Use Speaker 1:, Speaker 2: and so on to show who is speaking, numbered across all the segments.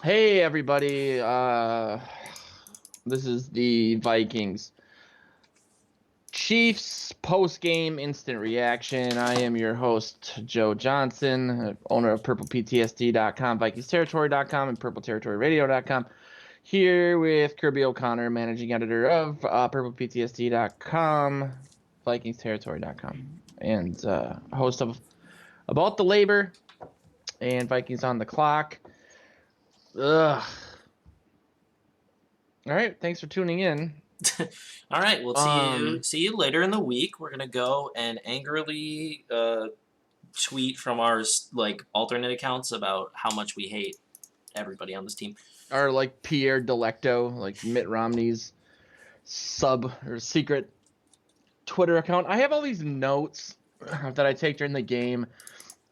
Speaker 1: Hey everybody, this is the Vikings Chiefs post-game instant reaction. I am your host, Joe Johnson, owner of PurplePTSD.com, VikingsTerritory.com, and PurpleTerritoryRadio.com. Here with Kirby O'Connor, managing editor of PurplePTSD.com, VikingsTerritory.com, and host of About the Labor and Vikings on the Clock. Ugh. All right, thanks for tuning in.
Speaker 2: All right, we'll
Speaker 1: Um,
Speaker 2: see you later in the week. We're gonna go and angrily tweet from our alternate accounts about how much we hate everybody on this team.
Speaker 1: or like Pierre Delecto, like Mitt Romney's sub or secret Twitter account. I have all these notes that I take during the game,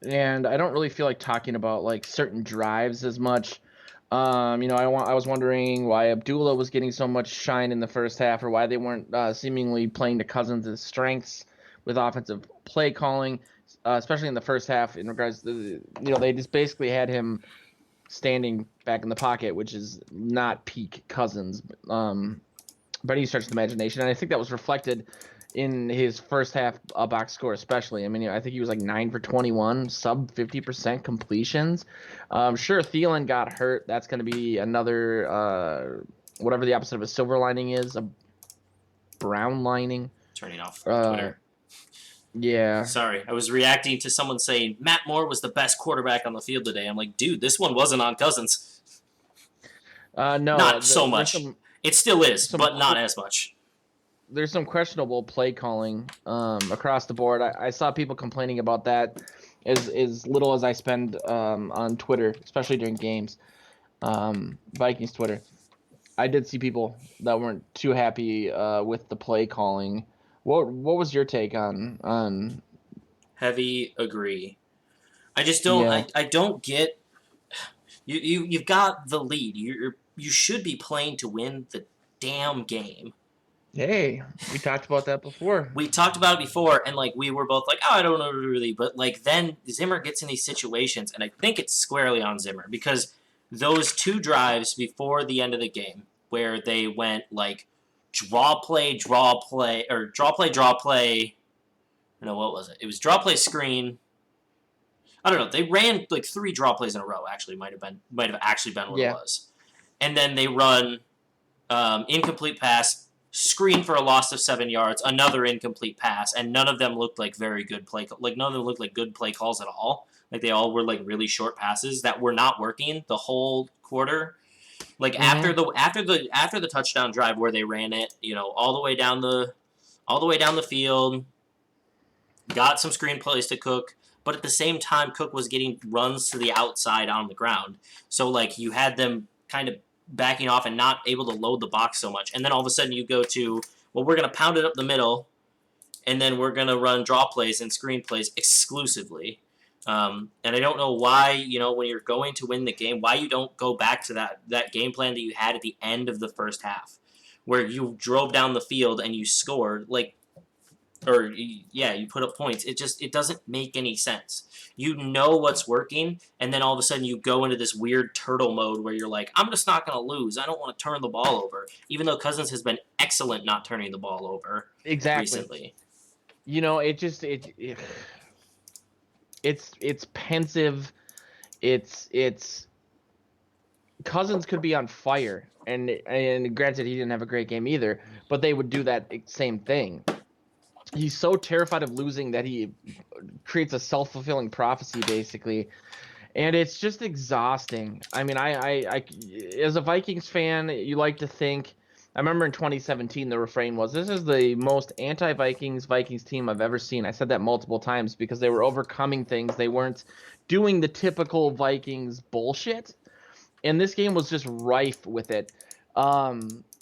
Speaker 1: and I don't really feel like talking about like certain drives as much. I was wondering why Abdullah was getting so much shine in the first half, or why they weren't seemingly playing to Cousins' strengths with offensive play calling, especially in the first half. In regards to they just basically had him standing back in the pocket, which is not peak Cousins. But he stretched the imagination, and I think that was reflected in his first half box score, especially. I mean, I think he was like 9 for 21, sub 50% completions. Sure, Thielen got hurt. That's going to be another whatever the opposite of a silver lining is, a brown lining.
Speaker 2: Turning off
Speaker 1: Uh,
Speaker 2: Twitter.
Speaker 1: yeah.
Speaker 2: Sorry, I was reacting to someone saying Matt Moore was the best quarterback on the field today. I'm like, dude, this one wasn't on Cousins.
Speaker 1: No,
Speaker 2: Not so
Speaker 1: there's
Speaker 2: much. It still is,
Speaker 1: some
Speaker 2: but not as much.
Speaker 1: there's some questionable play calling across the board. I saw people complaining about that as little as I spend on Twitter, especially during games. Vikings Twitter. I did see people that weren't too happy with the play calling. What was your take on
Speaker 2: Heavy agree. I just don't.
Speaker 1: yeah.
Speaker 2: I don't get. You've got the lead. You should be playing to win the damn game.
Speaker 1: Hey, we talked about that before.
Speaker 2: We talked about it before, and we were both like, "Oh, I don't know really," but then Zimmer gets in these situations, and I think it's squarely on Zimmer because those two drives before the end of the game where they went draw play, or draw play, draw play. No, what was it? It was draw play screen. I don't know. They ran three draw plays in a row. Actually, might have actually been what it
Speaker 1: Yeah.
Speaker 2: was, and then they run incomplete pass, screen for a loss of 7 yards, another incomplete pass, and none of them looked like very good play. None of them looked like good play calls at all. They all were really short passes that were not working the whole quarter.
Speaker 1: Mm-hmm.
Speaker 2: After the touchdown drive where they ran it, all the way down the field, got some screen plays to Cook. But at the same time, Cook was getting runs to the outside on the ground. So you had them kind of backing off and not able to load the box so much. And then all of a sudden you go to, well, we're going to pound it up the middle, and then we're going to run draw plays and screen plays exclusively. And I don't know why, when you're going to win the game, why you don't go back to that game plan that you had at the end of the first half, where you drove down the field and you scored. You put up points. It doesn't make any sense. You know what's working, and then all of a sudden you go into this weird turtle mode where you're like, I'm just not going to lose. I don't want to turn the ball over, even though Cousins has been excellent not turning the ball over
Speaker 1: Exactly.
Speaker 2: recently.
Speaker 1: It's pensive. It's Cousins could be on fire, and granted he didn't have a great game either, but they would do that same thing. He's so terrified of losing that he creates a self-fulfilling prophecy basically, and it's just exhausting. I mean, I as a Vikings fan, you like to think. I remember in 2017 the refrain was, "This is the most anti-Vikings team I've ever seen." I said that multiple times because they were overcoming things. They weren't doing the typical Vikings bullshit, and this game was just rife with it.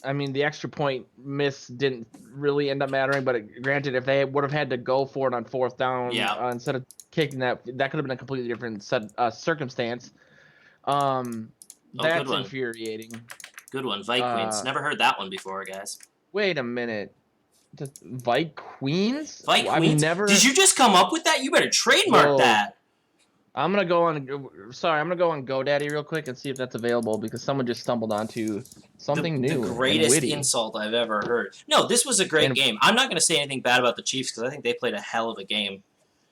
Speaker 1: I mean, the extra point miss didn't really end up mattering, but granted, if they would have had to go for it on fourth down
Speaker 2: Yeah.
Speaker 1: instead of kicking that could have been a completely different circumstance.
Speaker 2: Oh, good
Speaker 1: That's
Speaker 2: one.
Speaker 1: infuriating.
Speaker 2: Good one. Vikings.
Speaker 1: Uh,
Speaker 2: Never heard that one before, guys.
Speaker 1: Wait a minute. Just Vike Queens? I've
Speaker 2: Vikings? Did
Speaker 1: never.
Speaker 2: you just come up with that? You better trademark
Speaker 1: Whoa.
Speaker 2: that.
Speaker 1: I'm gonna go on. Sorry, I'm gonna go on GoDaddy real quick and see if that's available because someone just stumbled onto something
Speaker 2: The
Speaker 1: new and
Speaker 2: greatest
Speaker 1: witty.
Speaker 2: insult I've ever heard. No, this was a great
Speaker 1: And
Speaker 2: game. I'm not going to say anything bad about the Chiefs because I think they played a hell of a game.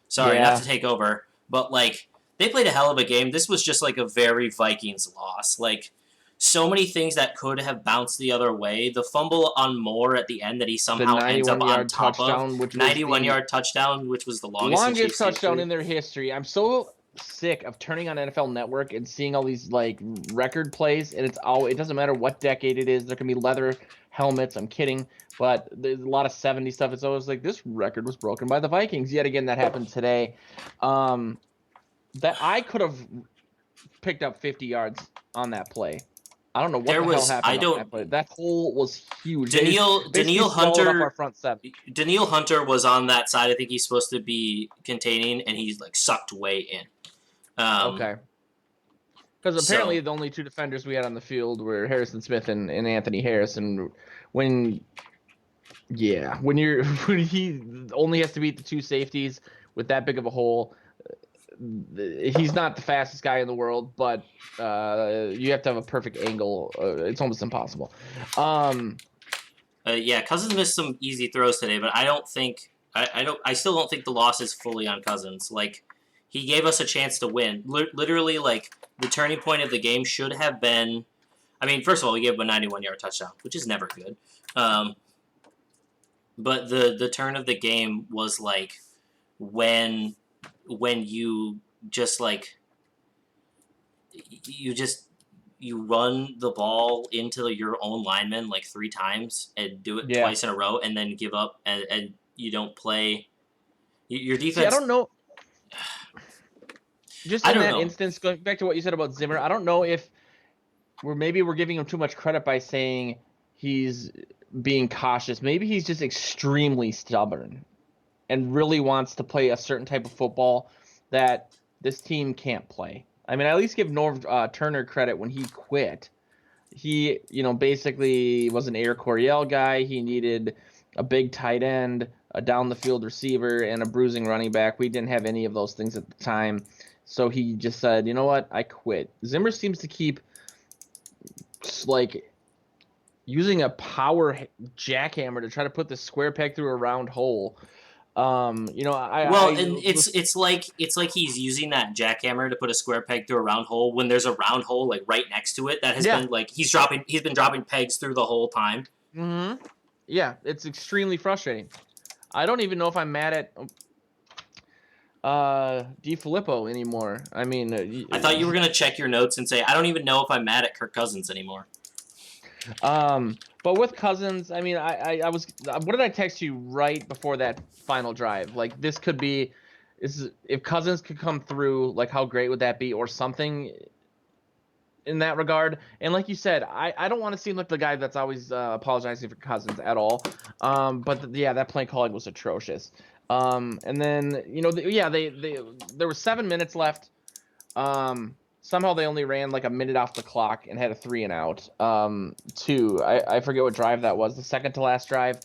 Speaker 2: Sorry, not to
Speaker 1: yeah,
Speaker 2: take over, but like they played a hell of a game. This was just like a very Vikings loss. Like so many things that could have bounced the other way. The fumble on Moore at the end that he
Speaker 1: the
Speaker 2: somehow ends up
Speaker 1: 91
Speaker 2: on
Speaker 1: yard
Speaker 2: top of,
Speaker 1: touchdown, which was
Speaker 2: 91
Speaker 1: the
Speaker 2: yard touchdown, which was the longest in
Speaker 1: longest
Speaker 2: Chiefs
Speaker 1: touchdown
Speaker 2: history.
Speaker 1: in their history. I'm so sick of turning on NFL Network and seeing all these like record plays, and it doesn't matter what decade it is. There can be leather helmets. I'm kidding, but there's a lot of '70s stuff. It's always like this record was broken by the Vikings. Yet again, that happened today. Um, that I could have picked up 50 yards on that play. I don't know what
Speaker 2: There
Speaker 1: the hell
Speaker 2: was I
Speaker 1: happened on
Speaker 2: don't
Speaker 1: that play. That hole was huge. They basically
Speaker 2: Daniil
Speaker 1: swallowed up our
Speaker 2: Hunter
Speaker 1: front seven.
Speaker 2: Daniil Hunter was on that side. I think he's supposed to be containing, and he's like sucked way in.
Speaker 1: Okay. Because apparently
Speaker 2: So
Speaker 1: the only two defenders we had on the field were Harrison Smith and Anthony Harris. And when, yeah, when you're when he only has to beat the two safeties with that big of a hole, he's not the fastest guy in the world, but you have to have a perfect angle. It's almost impossible. Um,
Speaker 2: yeah, Cousins missed some easy throws today, but I don't think I still don't think the loss is fully on Cousins. Like he gave us a chance to win. Literally, like the turning point of the game should have been. I mean, first of all, we gave him a 91-yard touchdown, which is never good. Um, but the turn of the game was like when you just like you just you run the ball into your own lineman like 3 times and do it
Speaker 1: yeah.
Speaker 2: twice in a row and then give up and you don't play your
Speaker 1: See, I
Speaker 2: defense.
Speaker 1: don't know. Just
Speaker 2: I
Speaker 1: in
Speaker 2: don't
Speaker 1: that
Speaker 2: know.
Speaker 1: instance, going back to what you said about Zimmer, I don't know if we're giving him too much credit by saying he's being cautious. Maybe he's just extremely stubborn and really wants to play a certain type of football that this team can't play. I mean, I at least give Norv Turner credit when he quit. He, basically was an Air Coryell guy. He needed a big tight end, a down the field receiver, and a bruising running back. We didn't have any of those things at the time. So he just said, you know what? I quit. Zimmer seems to keep like using a power jackhammer to try to put the square peg through a round hole.
Speaker 2: Well,
Speaker 1: I
Speaker 2: and it's like he's using that jackhammer to put a square peg through a round hole when there's a round hole like right next to it that has
Speaker 1: yeah.
Speaker 2: been like he's been dropping pegs through the whole time.
Speaker 1: Mm-hmm. Yeah, it's extremely frustrating. I don't even know if I'm mad at DiFilippo anymore. I mean,
Speaker 2: I thought you were gonna check your notes and say I don't even know if I'm mad at Kirk Cousins anymore.
Speaker 1: but with Cousins, I mean, I was what did I text you right before that final drive? Like this could be is if Cousins could come through, like how great would that be or something in that regard? And like you said, I don't want to seem like the guy that's always apologizing for Cousins at all. But yeah, that play calling was atrocious. And then they there was 7 minutes left. Somehow they only ran like a minute off the clock and had a 3-and-out. I forget what drive that was. The second to last drive.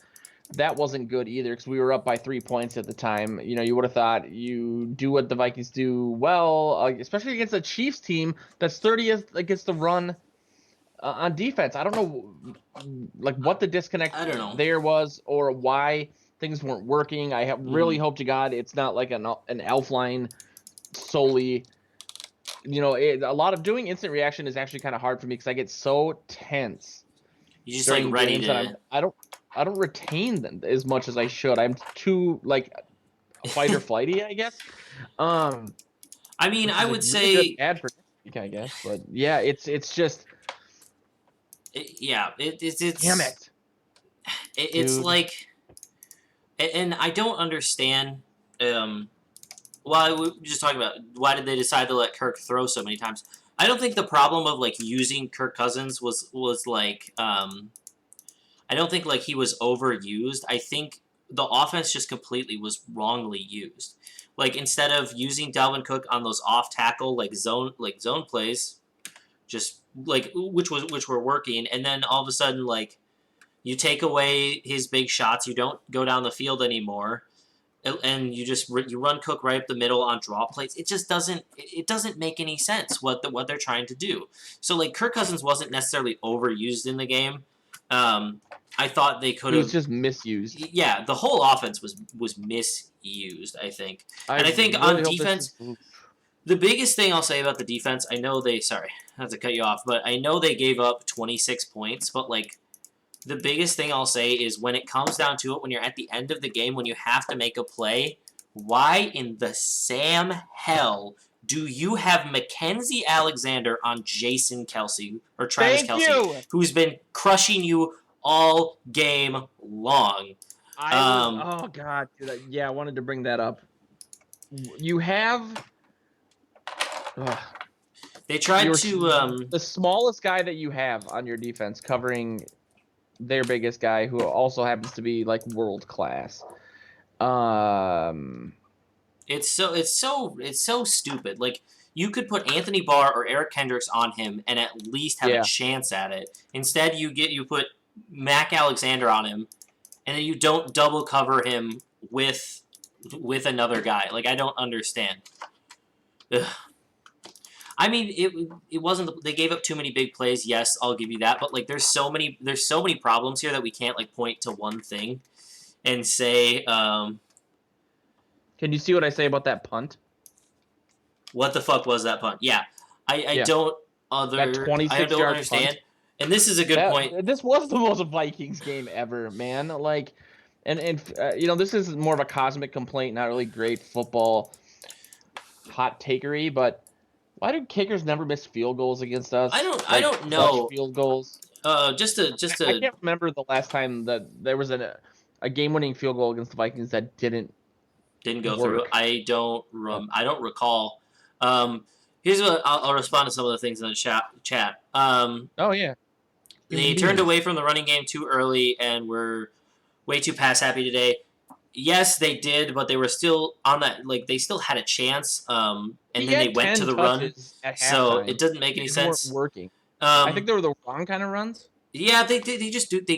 Speaker 1: That wasn't good either because we were up by 3 points at the time. You would have thought you do what the Vikings do well, especially against a Chiefs team that's 30th against the run on defense. I don't know, like what the disconnect
Speaker 2: I don't know.
Speaker 1: there was or why things weren't working. I have really hope to God it's not like an elf line solely. A lot of doing instant reaction is actually kind of hard for me because I get so tense
Speaker 2: You just like
Speaker 1: during
Speaker 2: ready
Speaker 1: games that
Speaker 2: to.
Speaker 1: I don't retain them as much as I should. I'm too like fight or flighty, I guess.
Speaker 2: I mean,
Speaker 1: Which
Speaker 2: I
Speaker 1: is a
Speaker 2: would
Speaker 1: really good
Speaker 2: say,
Speaker 1: ad for next week, I guess. But yeah, it's just
Speaker 2: yeah,
Speaker 1: damn it,
Speaker 2: it's
Speaker 1: dude.
Speaker 2: like, and I don't understand. Well, we were just talking about why did they decide to let Kirk throw so many times? I don't think the problem of like using Kirk Cousins was like I don't think like he was overused. I think the offense just completely was wrongly used. Like instead of using Dalvin Cook on those off tackle zone plays, just like which were working, and then all of a sudden like you take away his big shots, you don't go down the field anymore, and you run Cook right up the middle on draw plays. It just doesn't make any sense what they're trying to do. So like Kirk Cousins wasn't necessarily overused in the game. I thought they could
Speaker 1: He was
Speaker 2: have.
Speaker 1: just misused.
Speaker 2: Yeah, the whole offense was misused, I think.
Speaker 1: I
Speaker 2: And I think
Speaker 1: really
Speaker 2: on
Speaker 1: hope this
Speaker 2: defense,
Speaker 1: is.
Speaker 2: the biggest thing I'll say about the defense, I know they sorry, I have to cut you off, but I know they gave up 26 points, but like the biggest thing I'll say is when it comes down to it, when you're at the end of the game, when you have to make a play, why in the Sam hell do you have Mackenzie Alexander on Jason Kelsey or Travis
Speaker 1: Thank
Speaker 2: Kelsey,
Speaker 1: you.
Speaker 2: who's been crushing you all game long?
Speaker 1: I was. Oh God, dude. Yeah, I wanted to bring that up. You have. Ugh,
Speaker 2: They tried to.
Speaker 1: The smallest guy that you have on your defense covering their biggest guy, who also happens to be like world class.
Speaker 2: It's so stupid. Like you could put Anthony Barr or Eric Kendricks on him and at least have a
Speaker 1: Yeah.
Speaker 2: chance at it. Instead, you put Mac Alexander on him, and then you don't double cover him with another guy. Like I don't understand. Ugh. I mean, it wasn't. They gave up too many big plays. Yes, I'll give you that. But like, there's so many problems here that we can't like point to one thing and say.
Speaker 1: Can you see what I say about that punt?
Speaker 2: What the fuck was that punt? Yeah, I
Speaker 1: Yeah.
Speaker 2: don't
Speaker 1: That
Speaker 2: I
Speaker 1: 26
Speaker 2: don't
Speaker 1: yard
Speaker 2: understand.
Speaker 1: punt.
Speaker 2: And this is a good point.
Speaker 1: This was the most Vikings game ever, man. Like, and this is more of a cosmic complaint, not really great football hot takery, but why do kickers never miss field goals against us?
Speaker 2: I
Speaker 1: Like,
Speaker 2: don't know.
Speaker 1: field goals.
Speaker 2: Just
Speaker 1: I
Speaker 2: to
Speaker 1: can't remember the last time that there was a game-winning field goal against the Vikings that didn't
Speaker 2: go
Speaker 1: work.
Speaker 2: through. I don't recall. Here's what I'll respond to some of the things in the chat.
Speaker 1: Oh yeah.
Speaker 2: They turned away from the running game too early and were way too pass happy today. Yes, they did, but they were still on that. Like they still had a chance. And then they went to the run. So it doesn't make any sense.
Speaker 1: Weren't working. I think they were the wrong kind of runs.
Speaker 2: Yeah, they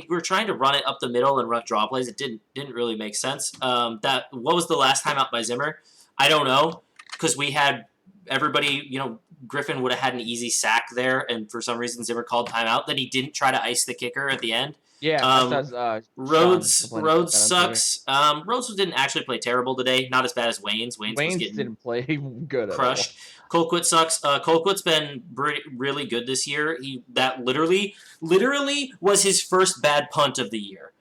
Speaker 2: were trying to run it up the middle and run draw plays. It didn't really make sense. What was the last time out by Zimmer? I don't know, because we had everybody. Griffin would have had an easy sack there, and for some reason Zimmer called timeout. Then he didn't try to ice the kicker at the end.
Speaker 1: Yeah,
Speaker 2: Rhodes sucks. Rhodes didn't actually play terrible today. Not as bad as Wayne's. Wayne's was getting
Speaker 1: didn't play good
Speaker 2: crushed. Colquitt sucks. Colquitt's been really good this year. That literally was his first bad punt of the year.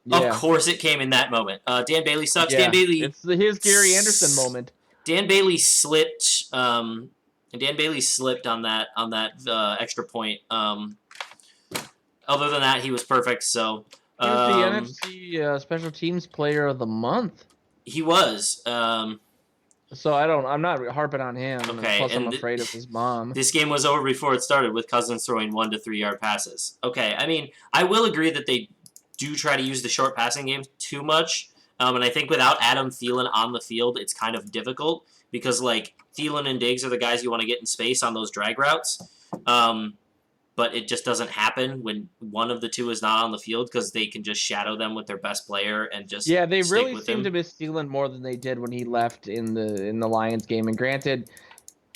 Speaker 2: Yeah. Of course, it came in that moment. Dan Bailey sucks.
Speaker 1: Yeah,
Speaker 2: Dan Bailey.
Speaker 1: It's his Gary Anderson moment.
Speaker 2: Dan Bailey slipped. Dan Bailey slipped on that extra point. Other than that, he was perfect. So
Speaker 1: he was the NFC Special Teams Player of the Month.
Speaker 2: He was.
Speaker 1: So I'm not harping on him.
Speaker 2: Okay,
Speaker 1: plus I'm afraid of his mom.
Speaker 2: This game was over before it started with Cousins throwing 1 to 3 yard passes. Okay, I mean, I will agree that they do try to use the short passing game too much. And I think without Adam Thielen on the field, it's kind of difficult because like Thielen and Diggs are the guys you want to get in space on those drag routes. But it just doesn't happen when one of the two is not on the field because they can just shadow them with their best player and just
Speaker 1: they
Speaker 2: stick
Speaker 1: really
Speaker 2: with
Speaker 1: seem
Speaker 2: him.
Speaker 1: to miss Thielen more than they did when he left in the Lions game. And granted,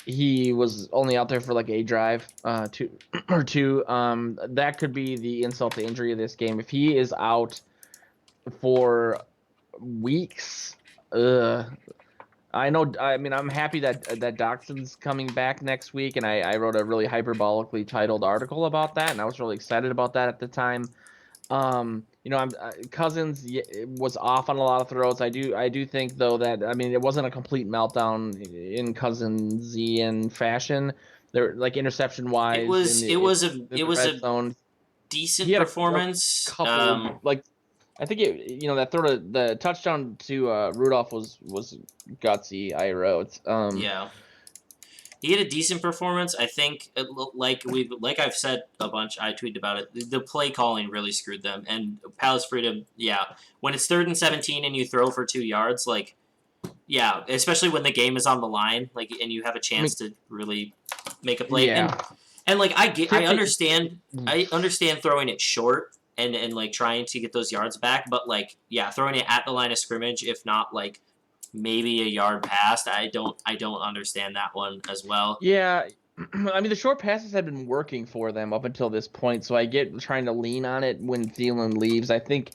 Speaker 1: he was only out there for like a drive, two. That could be the insult to injury of this game. If he is out for weeks, I know. I mean, I'm happy that Doxson's coming back next week, and I wrote a really hyperbolically titled article about that, and I was really excited about that at the time. Cousins was off on a lot of throws. I do think though that it wasn't a complete meltdown in Cousinsian fashion. There, like interception wise,
Speaker 2: it was a
Speaker 1: zone.
Speaker 2: Decent performance.
Speaker 1: I think that throw to the touchdown to Rudolph was gutsy. I wrote.
Speaker 2: Yeah, he had a decent performance. I think, like I've said a bunch. I tweeted about it. The play calling really screwed them. And Palace Freedom, when it's 3rd and 17 and you throw for 2 yards, especially when the game is on the line, and you have a chance to really make a play.
Speaker 1: Yeah.
Speaker 2: And I understand throwing it short. and like trying to get those yards back. But like, yeah, throwing it at the line of scrimmage, if not like maybe a yard past, I don't understand that one as well.
Speaker 1: Yeah, I mean the short passes have been working for them up until this point, so I get trying to lean on it when Thielen leaves. I think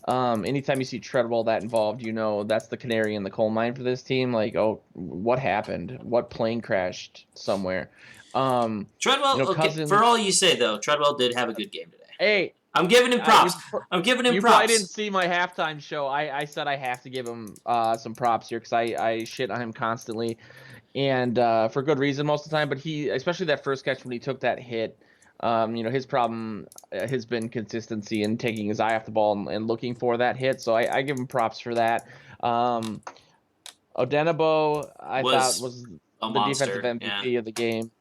Speaker 1: anytime you see Treadwell that involved, that's the canary in the coal mine for this team. Like, oh, what happened? What plane crashed somewhere?
Speaker 2: Treadwell, okay, for
Speaker 1: Cousins.
Speaker 2: all you say though, Treadwell did have a good game today.
Speaker 1: Hey,
Speaker 2: I'm giving him props. I'm giving him
Speaker 1: you probably didn't
Speaker 2: props.
Speaker 1: see my halftime show. I said I have to give him some props here because I shit on him constantly, and for good reason most of the time. But he, especially that first catch when he took that hit, his problem has been consistency and taking his eye off the ball and looking for that hit. So I give him props for that. Odenabo, I thought
Speaker 2: Was
Speaker 1: was
Speaker 2: a
Speaker 1: the defensive
Speaker 2: monster. Yeah.
Speaker 1: MVP of the game.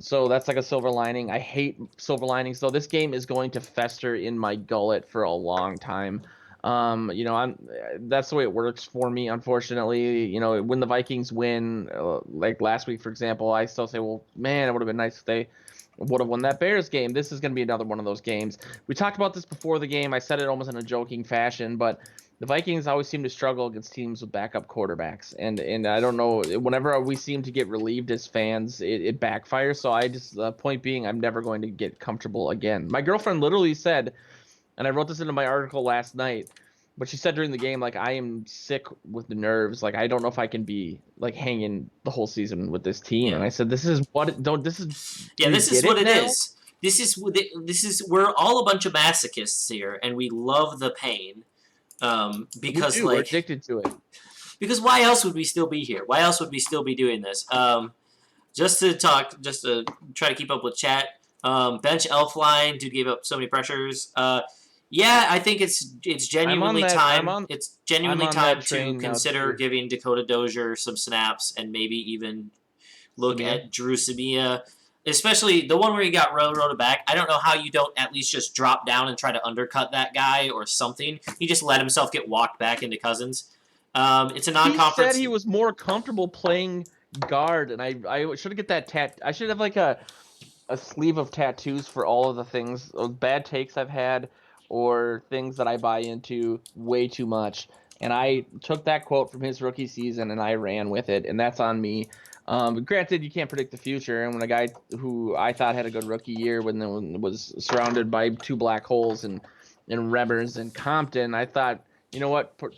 Speaker 1: So that's like a silver lining. I hate silver linings though. This game is going to fester in my gullet for a long time. That's the way it works for me, unfortunately. When the Vikings win, like last week, for example, I still say, well, man, it would have been nice if they would have won that Bears game. This is going to be another one of those games. We talked about this before the game. I said it almost in a joking fashion, but the Vikings always seem to struggle against teams with backup quarterbacks, and I don't know. Whenever we seem to get relieved as fans, it backfires. So the point being, I'm never going to get comfortable again. My girlfriend literally said, and I wrote this into my article last night, but she said during the game, like, I am sick with the nerves. Like, I don't know if I can be like hanging the whole season with this team. And
Speaker 2: Yeah.
Speaker 1: I said, this is what it, don't. This is
Speaker 2: Yeah.
Speaker 1: do you
Speaker 2: This is
Speaker 1: get
Speaker 2: what
Speaker 1: it
Speaker 2: it
Speaker 1: now?
Speaker 2: is. We're all a bunch of masochists here, and we love the pain.
Speaker 1: We
Speaker 2: Because
Speaker 1: do. We're
Speaker 2: like
Speaker 1: addicted to it.
Speaker 2: because why else would we still be here? Why else would we still be doing this? Just to try to keep up with chat. Bench Elfline, dude gave up so many pressures. Yeah, I think it's
Speaker 1: I'm on
Speaker 2: genuinely
Speaker 1: that.
Speaker 2: time. It's
Speaker 1: I'm
Speaker 2: genuinely
Speaker 1: on that
Speaker 2: time to
Speaker 1: train now
Speaker 2: consider
Speaker 1: too.
Speaker 2: giving Dakota Dozier some snaps and maybe even look
Speaker 1: Samia.
Speaker 2: at Drew Samia, especially the one where he got railroaded back. I don't know how you don't at least just drop down and try to undercut that guy or something. He just let himself get walked back into Cousins. It's a
Speaker 1: He said
Speaker 2: non-conference.
Speaker 1: he was more comfortable playing guard, and I should get that I should have like a sleeve of tattoos for all of the things, bad takes I've had, or things that I buy into way too much. And I took that quote from his rookie season and I ran with it, and that's on me. Granted, you can't predict the future, and when a guy who I thought had a good rookie year when was surrounded by two black holes and Revers and Compton, I thought, you know what, put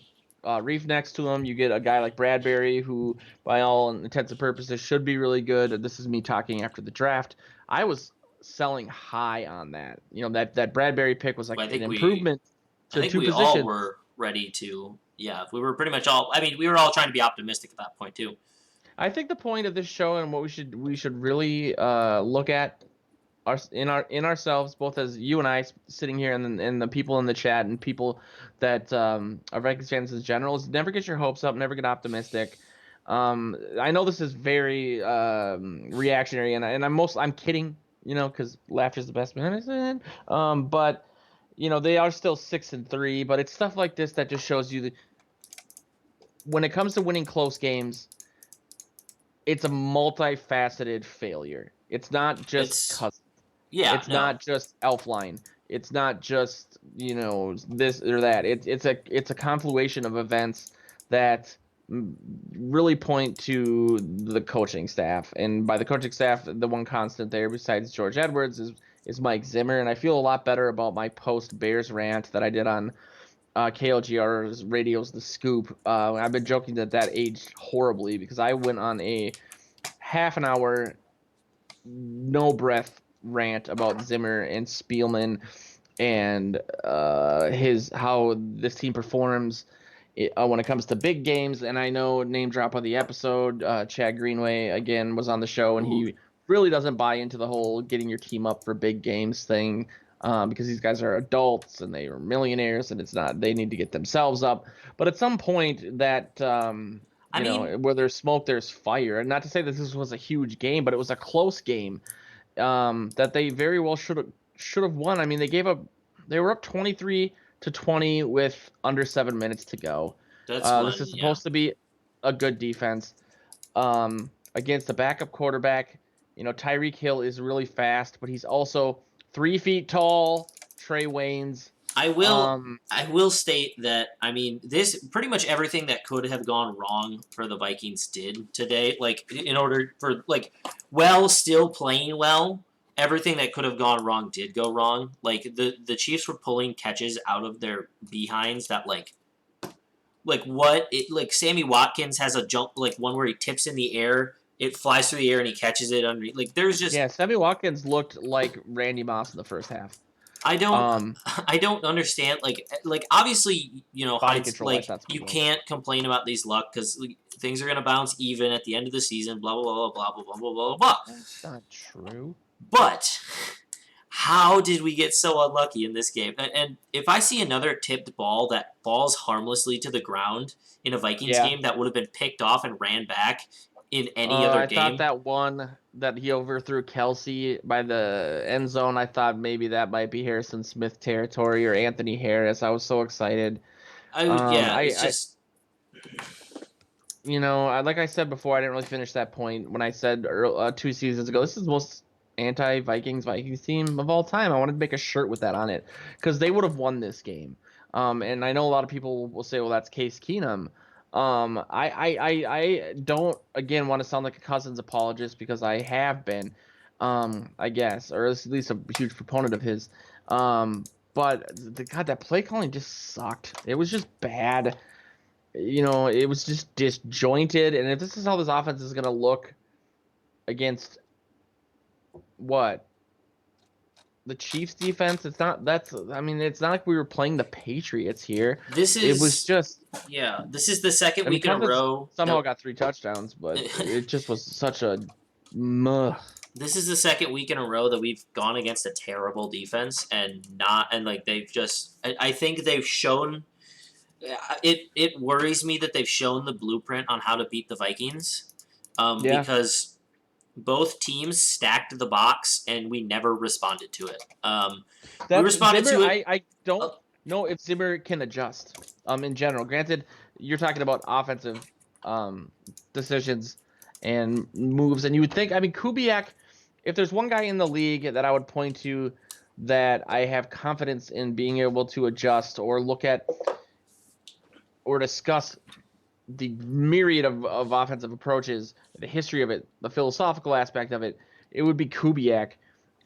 Speaker 1: Reef next to him, you get a guy like Bradbury, who, by all intents and purposes, should be really good. This is me talking after the draft. I was selling high on that. That Bradbury pick was like
Speaker 2: I
Speaker 1: an
Speaker 2: think we
Speaker 1: improvement
Speaker 2: I
Speaker 1: to
Speaker 2: think
Speaker 1: two
Speaker 2: we all
Speaker 1: positions.
Speaker 2: were ready to. Yeah, we were pretty much all. I mean, we were all trying to be optimistic at that point too.
Speaker 1: I think the point of this show and what we should really look at in ourselves, both as you and I sitting here and the people in the chat and people that are Vikings fans in general, is never get your hopes up, never get optimistic. I know this is very reactionary, and I'm kidding, because laughter's the best medicine. But they are still 6-3, but it's stuff like this that just shows you that when it comes to winning close games, it's a multifaceted failure. It's not just
Speaker 2: It's
Speaker 1: Cousins.
Speaker 2: yeah,
Speaker 1: It's
Speaker 2: no,
Speaker 1: not just Elfline. It's not just this or that. It's a confluation of events that really point to the coaching staff. And by the coaching staff, the one constant there besides George Edwards is Mike Zimmer. And I feel a lot better about my post Bears rant that I did on KLGR's Radio's The Scoop. I've been joking that aged horribly because I went on a half an hour no breath rant about Zimmer and Spielman and his how this team performs when it comes to big games. And I know, name drop of the episode, Chad Greenway again was on the show, and
Speaker 2: ooh,
Speaker 1: he really doesn't buy into the whole getting your team up for big games thing. Because these guys are adults and they are millionaires, and it's not, they need to get themselves up. But at some point, that
Speaker 2: I mean,
Speaker 1: where there's smoke, there's fire. And not to say that this was a huge game, but it was a close game that they very well should have won. I mean, they were up 23-20 with under 7 minutes to go.
Speaker 2: that's
Speaker 1: This
Speaker 2: when
Speaker 1: is
Speaker 2: yeah,
Speaker 1: supposed to be a good defense against a backup quarterback. Tyreek Hill is really fast, but he's also 3 feet tall, Trey Waynes.
Speaker 2: I will state that, I mean, this pretty much everything that could have gone wrong for the Vikings did today. Like, in order for, like, still playing well, everything that could have gone wrong did go wrong. Like, the Chiefs were pulling catches out of their behinds that, like Sammy Watkins has a jump, like, one where he tips in the air, it flies through the air, and he catches it under. Like, there's just.
Speaker 1: Yeah, Sammy Watkins looked like Randy Moss in the first half.
Speaker 2: I don't I don't understand like obviously
Speaker 1: Body control,
Speaker 2: like
Speaker 1: that's
Speaker 2: you
Speaker 1: my
Speaker 2: can't complain about these luck because things are gonna bounce even at the end of the season, blah blah blah blah blah blah blah blah blah.
Speaker 1: That's not true.
Speaker 2: But how did we get so unlucky in this game? And if I see another tipped ball that falls harmlessly to the ground in a Vikings game that would have been picked off and ran back in any other game.
Speaker 1: I thought that one that he overthrew Kelsey by the end zone, I thought maybe that might be Harrison Smith territory or Anthony Harris. I was so excited.
Speaker 2: It's just.
Speaker 1: Like I said before, I didn't really finish that point when I said 2 seasons ago, this is the most anti-Vikings team of all time. I wanted to make a shirt with that on it because they would have won this game. And I know a lot of people will say, well, that's Case Keenum. I don't, again, want to sound like a Cousins apologist because I have been, I guess, or at least a huge proponent of his. But that play calling just sucked. It was just bad. It was just disjointed. And if this is how this offense is going to look against what? The Chiefs defense, it's not like we were playing the Patriots here. It was just
Speaker 2: this is the second week in a row.
Speaker 1: Somehow got 3 touchdowns, but it just was such a
Speaker 2: This is the second week in a row that we've gone against a terrible defense they've just I think they've shown it worries me that they've shown the blueprint on how to beat the Vikings. Because both teams stacked the box, and we never responded to it. We responded
Speaker 1: Zimmer,
Speaker 2: to it.
Speaker 1: I don't know if Zimmer can adjust. In general, granted, you're talking about offensive decisions and moves, and you would think. I mean, Kubiak. If there's one guy in the league that I would point to that I have confidence in being able to adjust or look at or discuss the myriad of offensive approaches, the history of it, the philosophical aspect of it, it would be Kubiak.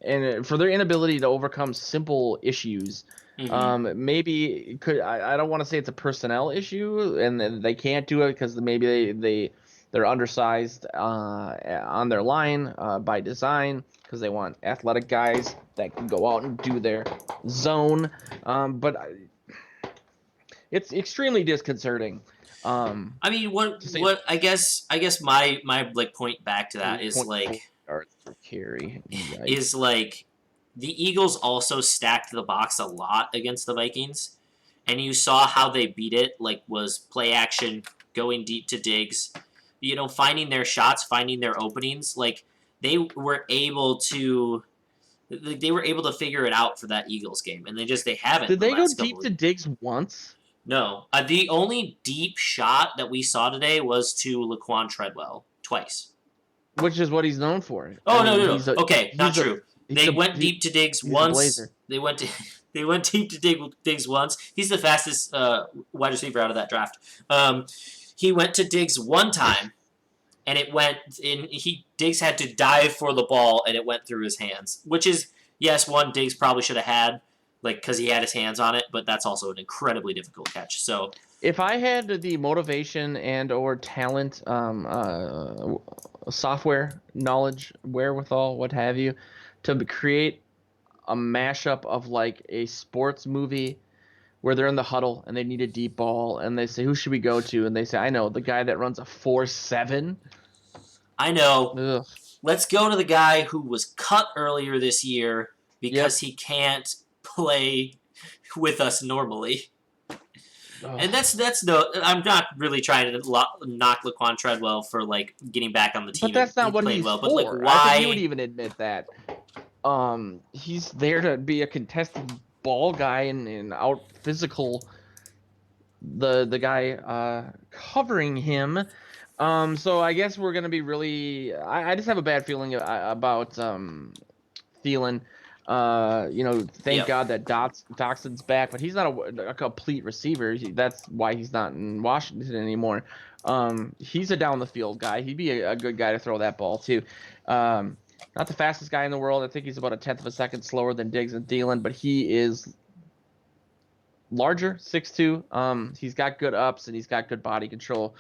Speaker 1: And for their inability to overcome simple issues, maybe I don't want to say it's a personnel issue and they can't do it because maybe they're undersized on their line by design because they want athletic guys that can go out and do their zone. But it's extremely disconcerting.
Speaker 2: I mean, what I guess my like point back to that is like
Speaker 1: carry
Speaker 2: is like the Eagles also stacked the box a lot against the Vikings, and you saw how they beat it. Like was play action, going deep to Diggs, finding their shots, finding their openings. Like they were able to figure it out for that Eagles game, and they haven't.
Speaker 1: Did they go deep to Diggs once?
Speaker 2: No. The only deep shot that we saw today was to Laquan Treadwell twice.
Speaker 1: Which is what he's known for.
Speaker 2: Oh, no. Okay, not true. They went deep to Diggs once. They went deep to Diggs once. He's the fastest wide receiver out of that draft. He went to Diggs one time, and it went in. Diggs had to dive for the ball, and it went through his hands. Which is, yes, one Diggs probably should have had. Because he had his hands on it, but that's also an incredibly difficult catch. So,
Speaker 1: if I had the motivation and or talent, software knowledge, wherewithal, what have you, to create a mashup of like a sports movie where they're in the huddle and they need a deep ball and they say, "Who should we go to?" And they say, "I know the guy that runs a 4.7."
Speaker 2: I know.
Speaker 1: Ugh.
Speaker 2: Let's go to the guy who was cut earlier this year because he can't play with us normally. And that's no. I'm not really trying to knock Laquan Treadwell for like getting back on the team.
Speaker 1: But that's not what he's
Speaker 2: well.
Speaker 1: for.
Speaker 2: But like, why?
Speaker 1: I think he would even admit that. He's there to be a contested ball guy and out physical the guy covering him. So I guess we're gonna be really. I just have a bad feeling about Thielen. Thank
Speaker 2: Yep.
Speaker 1: God that Doxson's back, but he's not a complete receiver. That's why he's not in Washington anymore. He's a down the field guy. He'd be a good guy to throw that ball to. Not the fastest guy in the world. I think he's about a tenth of a second slower than Diggs and Thielen, but he is larger, 6'2". He's got good ups and he's got good body control.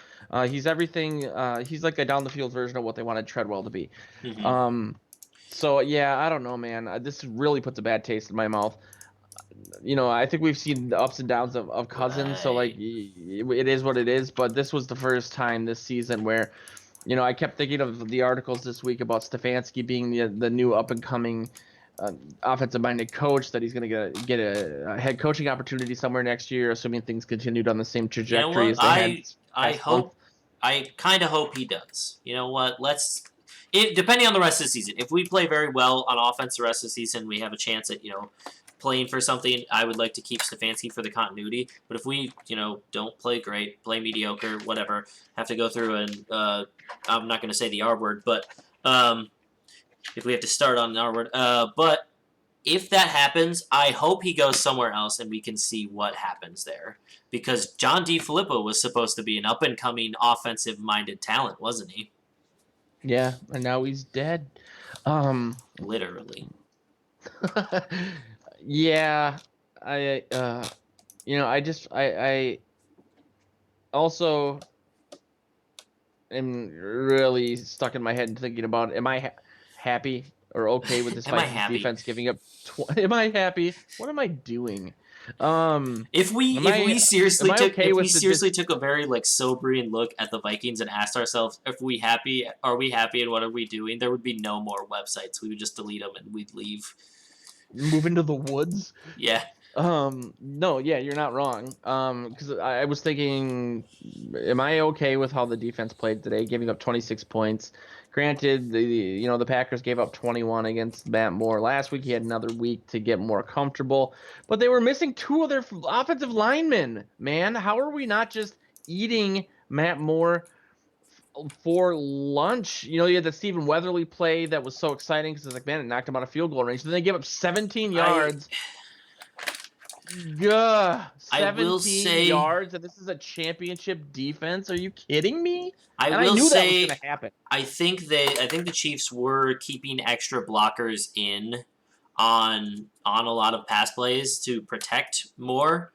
Speaker 1: He's everything. He's like a down the field version of what they wanted Treadwell to be.
Speaker 2: Hmm.
Speaker 1: Um, so yeah, I don't know, man. This really puts a bad taste in my mouth. I think we've seen the ups and downs of Cousins, so like
Speaker 2: Right.
Speaker 1: it is what it is. But this was the first time this season where, I kept thinking of the articles this week about Stefanski being the new up and coming offensive minded coach, that he's going to get a head coaching opportunity somewhere next year, assuming things continued on the same
Speaker 2: You know
Speaker 1: trajectory
Speaker 2: what?
Speaker 1: as they had
Speaker 2: I
Speaker 1: past month.
Speaker 2: hope. I kind of hope he does. You know what? Depending on the rest of the season. If we play very well on offense the rest of the season, we have a chance at playing for something. I would like to keep Stefanski for the continuity. But if we don't play great, play mediocre, whatever, have to go through and I'm not going to say the R word, but if we have to start on an R word, but if that happens, I hope he goes somewhere else and we can see what happens there. Because John DeFilippo was supposed to be an up-and-coming offensive-minded talent, wasn't he?
Speaker 1: Yeah, and now he's dead. Um,
Speaker 2: Literally.
Speaker 1: yeah, I also am really stuck in my head thinking about, am I happy or okay with this
Speaker 2: Am I
Speaker 1: Vikings
Speaker 2: happy?
Speaker 1: defense giving up? Am I happy? What am I doing? Um,
Speaker 2: If we
Speaker 1: am
Speaker 2: if we
Speaker 1: I am
Speaker 2: seriously
Speaker 1: I
Speaker 2: took
Speaker 1: okay
Speaker 2: if we
Speaker 1: with the
Speaker 2: seriously
Speaker 1: just
Speaker 2: took a very sobering look at the Vikings and asked ourselves, if we happy, are we happy, and what are we doing? There would be no more websites. We would just delete them and we'd leave.
Speaker 1: move into the woods?
Speaker 2: Yeah.
Speaker 1: No, yeah, you're not wrong. Because I was thinking, am I okay with how the defense played today, giving up 26 points? Granted, the Packers gave up 21 against Matt Moore last week. He had another week to get more comfortable, but they were missing two of their offensive linemen. Man, how are we not just eating Matt Moore for lunch? You had the Stephen Weatherly play that was so exciting because it's like, man, it knocked him out of field goal range. Then they gave up 17
Speaker 2: I
Speaker 1: yards. Gah,
Speaker 2: I will
Speaker 1: 17
Speaker 2: say
Speaker 1: yards, and this is a championship defense. Are you kidding me?
Speaker 2: I
Speaker 1: And I
Speaker 2: will
Speaker 1: knew that was going
Speaker 2: say
Speaker 1: to happen.
Speaker 2: I think the Chiefs were keeping extra blockers in on a lot of pass plays to protect more.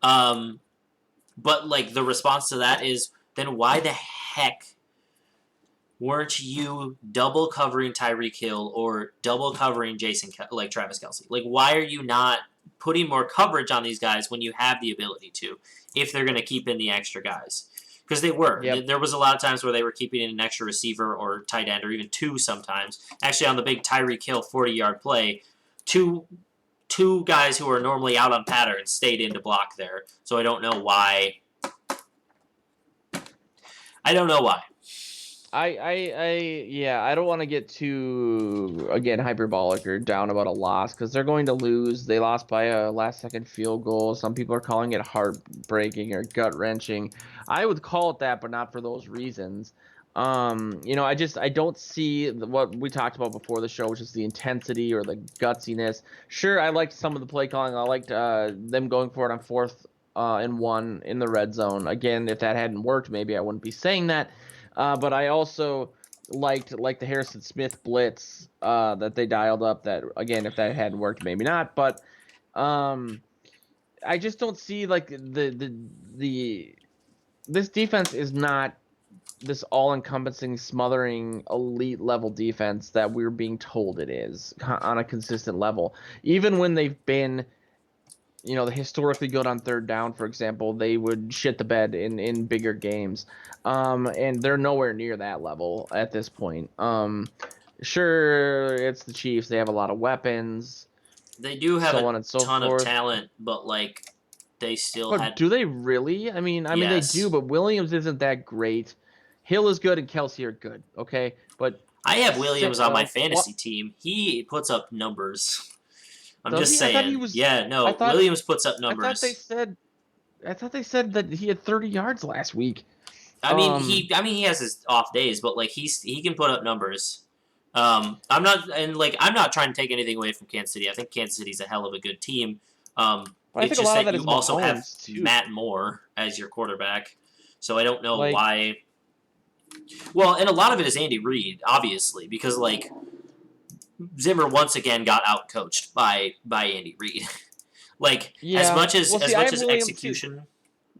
Speaker 2: Um, but the response to that is, then why the heck weren't you double covering Tyreek Hill or double covering Travis Kelce? Why are you not putting more coverage on these guys when you have the ability to, if they're going to keep in the extra guys? Because they were.
Speaker 1: Yep.
Speaker 2: There was a lot of times where they were keeping in an extra receiver or tight end or even two sometimes. Actually, on the big Tyreek Hill 40-yard play, two guys who are normally out on patterns stayed in to block there. So I don't know why. I don't know why.
Speaker 1: Yeah, I don't want to get too, again, hyperbolic or down about a loss because they're going to lose. They lost by a last second field goal. Some people are calling it heartbreaking or gut wrenching. I would call it that, but not for those reasons. I don't see what we talked about before the show, which is the intensity or the gutsiness. Sure, I liked some of the play calling. I liked them going for it on 4th and 1 in the red zone. Again, if that hadn't worked, maybe I wouldn't be saying that. But I also liked the Harrison Smith blitz that they dialed up. That, again, if that hadn't worked, maybe not. But um, I just don't see the this defense is not this all-encompassing, smothering, elite level defense that we're being told it is on a consistent level. Even when they've been, historically good on 3rd down, for example, they would shit the bed in bigger games. And they're nowhere near that level at this point. Sure, it's the Chiefs. They have a lot of weapons,
Speaker 2: They do have
Speaker 1: so
Speaker 2: a
Speaker 1: on and so
Speaker 2: ton of
Speaker 1: forth.
Speaker 2: talent, but they still
Speaker 1: But
Speaker 2: had.
Speaker 1: do they really? I mean they do,
Speaker 2: Yes.
Speaker 1: but Williams isn't that great. Hill is good and Kelsey are good, okay? But
Speaker 2: I have Williams on my
Speaker 1: what
Speaker 2: fantasy team. He puts up numbers. I'm
Speaker 1: does
Speaker 2: just
Speaker 1: he? I thought he
Speaker 2: saying.
Speaker 1: was
Speaker 2: Yeah,
Speaker 1: I
Speaker 2: no,
Speaker 1: thought
Speaker 2: Williams puts up
Speaker 1: I thought they
Speaker 2: numbers.
Speaker 1: said I thought they said that he had 30 yards last week.
Speaker 2: I mean,
Speaker 1: Um
Speaker 2: he has his off days, but he can put up numbers. I'm not trying to take anything away from Kansas City. I think Kansas City's a hell of a good team.
Speaker 1: But I
Speaker 2: It's
Speaker 1: think a
Speaker 2: just
Speaker 1: lot of
Speaker 2: that
Speaker 1: that
Speaker 2: you
Speaker 1: is
Speaker 2: also have
Speaker 1: Mahomes too.
Speaker 2: Matt Moore as your quarterback, so I don't know
Speaker 1: Like,
Speaker 2: why. Well, and a lot of it is Andy Reid, obviously, because like Zimmer once again got outcoached by Andy Reid. Like as
Speaker 1: yeah.
Speaker 2: much as
Speaker 1: Well,
Speaker 2: as
Speaker 1: see, I
Speaker 2: much
Speaker 1: have
Speaker 2: as
Speaker 1: Williams. See,
Speaker 2: execution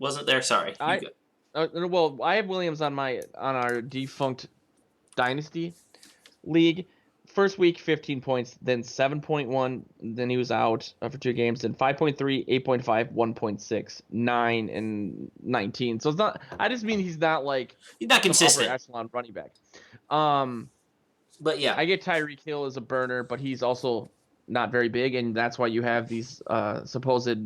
Speaker 2: wasn't there. Sorry, you
Speaker 1: I
Speaker 2: go.
Speaker 1: well, I have Williams on our defunct dynasty league. First week, 15 points, then 7.1, then he was out for 2 games, then 5.3, 8.5, 1.6, 9, and 19. So it's not. I just mean he's not like
Speaker 2: He's not
Speaker 1: some upper
Speaker 2: consistent,
Speaker 1: echelon running back. Um,
Speaker 2: but yeah,
Speaker 1: I get Tyreek Hill as a burner, but he's also not very big, and that's why you have these supposed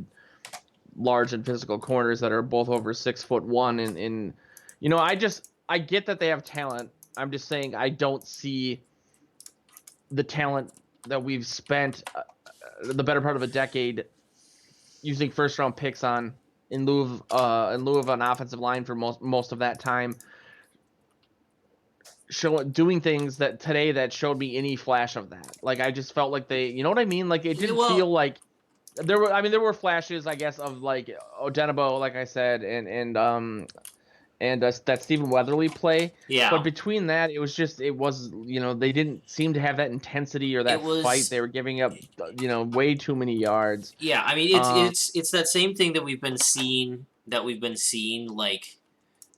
Speaker 1: large and physical corners that are both over 6'1", and I get that they have talent. I'm just saying I don't see the talent that we've spent the better part of a decade using first round picks on in lieu of an offensive line for most of that time, doing things that today that showed me any flash of that. Like I just felt like you know what I mean? Like it didn't
Speaker 2: well,
Speaker 1: feel like there were flashes, I guess, of like Odenabo, like I said, and that Stephen Weatherly play. But
Speaker 2: yeah,
Speaker 1: between that, it was they didn't seem to have that intensity or
Speaker 2: it
Speaker 1: that fight.
Speaker 2: was.
Speaker 1: They were giving up way too many yards.
Speaker 2: Yeah, I mean
Speaker 1: Um,
Speaker 2: it's that same thing that we've been seeing like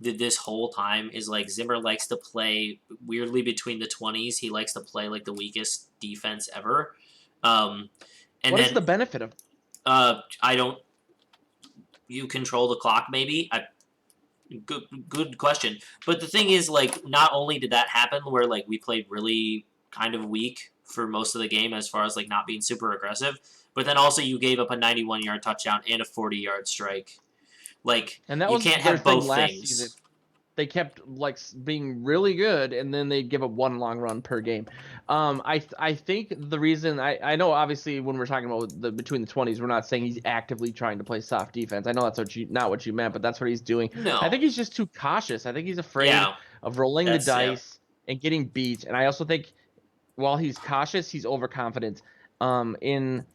Speaker 2: this whole time is like Zimmer likes to play weirdly between the 20s. He likes to play like the weakest defense ever. Um, and
Speaker 1: what is
Speaker 2: then
Speaker 1: the benefit of?
Speaker 2: I don't. You control the clock, maybe. Good question. But the thing is, like, not only did that happen where like we played really kind of weak for most of the game as far as like not being super aggressive, but then also you gave up a 91-yard touchdown and a 40-yard strike. Like
Speaker 1: And that
Speaker 2: you
Speaker 1: was
Speaker 2: can't
Speaker 1: their
Speaker 2: have
Speaker 1: thing
Speaker 2: both
Speaker 1: last season.
Speaker 2: things.
Speaker 1: They kept like being really good, and then they'd give up one long run per game. I think the reason I know obviously when we're talking about the between the 20s, we're not saying he's actively trying to play soft defense. I know that's not what you meant, but that's what he's doing. I think
Speaker 2: No.
Speaker 1: he's just too cautious. I think he's afraid
Speaker 2: Yeah.
Speaker 1: of rolling the
Speaker 2: That's yeah.
Speaker 1: dice and getting beat. And I also think while he's cautious, he's overconfident. In